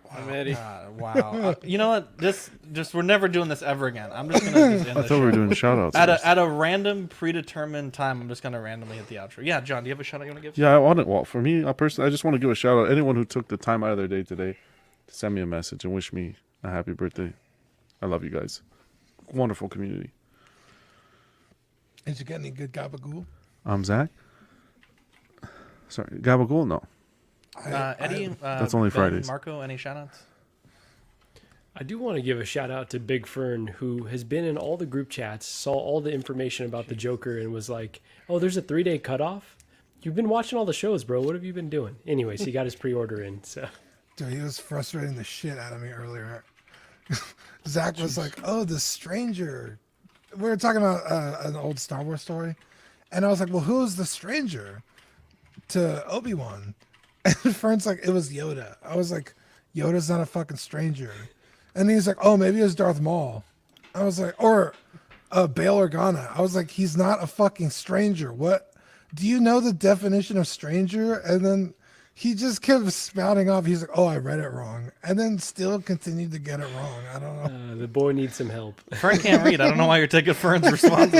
Wow. I'm Eddie. Wow. You know what? Just we're never doing this ever again. I'm just gonna just end I thought we were doing shout outs. At a random predetermined time, I'm just gonna randomly hit the outro. Yeah, John, do you have a shout out you want to give? Yeah, I want it. Well, for me, personally, I just want to give a shout out. Anyone who took the time out of their day today to send me a message and wish me a happy birthday. I love you guys. Wonderful community. Did you get any good gabagool? Zach. Sorry, gabagool. No. Eddie. That's only Ben, Fridays. Marco, any shoutouts? I do want to give a shout out to Big Fern, who has been in all the group chats, saw all the information about the Joker, and was like, "Oh, there's a 3-day cutoff. You've been watching all the shows, bro. What have you been doing?" Anyways, he got his pre-order in. So, dude, he was frustrating the shit out of me earlier. Zach was like, "Oh, the stranger." We were talking about an old Star Wars story, and I was like, "Well, who's the stranger to Obi-Wan?" And Fern's like, "It was Yoda." I was like, "Yoda's not a fucking stranger." And he's like, "Oh, maybe it was Darth Maul." I was like, or Bail Organa. I was like, "He's not a fucking stranger. What? Do you know the definition of stranger?" And then he just kept spouting off. He's like, "Oh, I read it wrong," and then still continued to get it wrong. I don't know. the boy needs some help. Fern can't read. I don't know why you're taking Fern's response.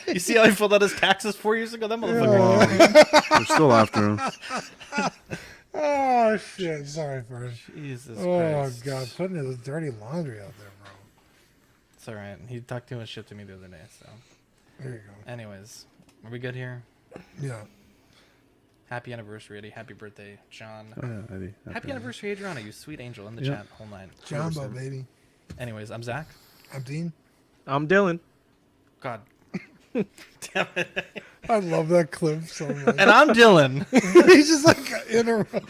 You see how he filled out his taxes 4 years ago? That motherfucker. We're still after him. Oh shit! Sorry, Fern. Jesus Oh Christ. god, putting his dirty laundry out there, bro. It's all right. He talked too much shit to me the other day. So. There you go. Anyways, are we good here? Yeah. Happy anniversary, Eddie. Happy birthday, John. Oh, yeah, Eddie. Happy anniversay, Adriana. You sweet angel in the Yeah. chat, whole nine. Jumbo, baby. Anyways, I'm Zach. I'm Dean. I'm Dylan. God. Damn it. I love that clip so much. And I'm Dylan. He's just like in a row.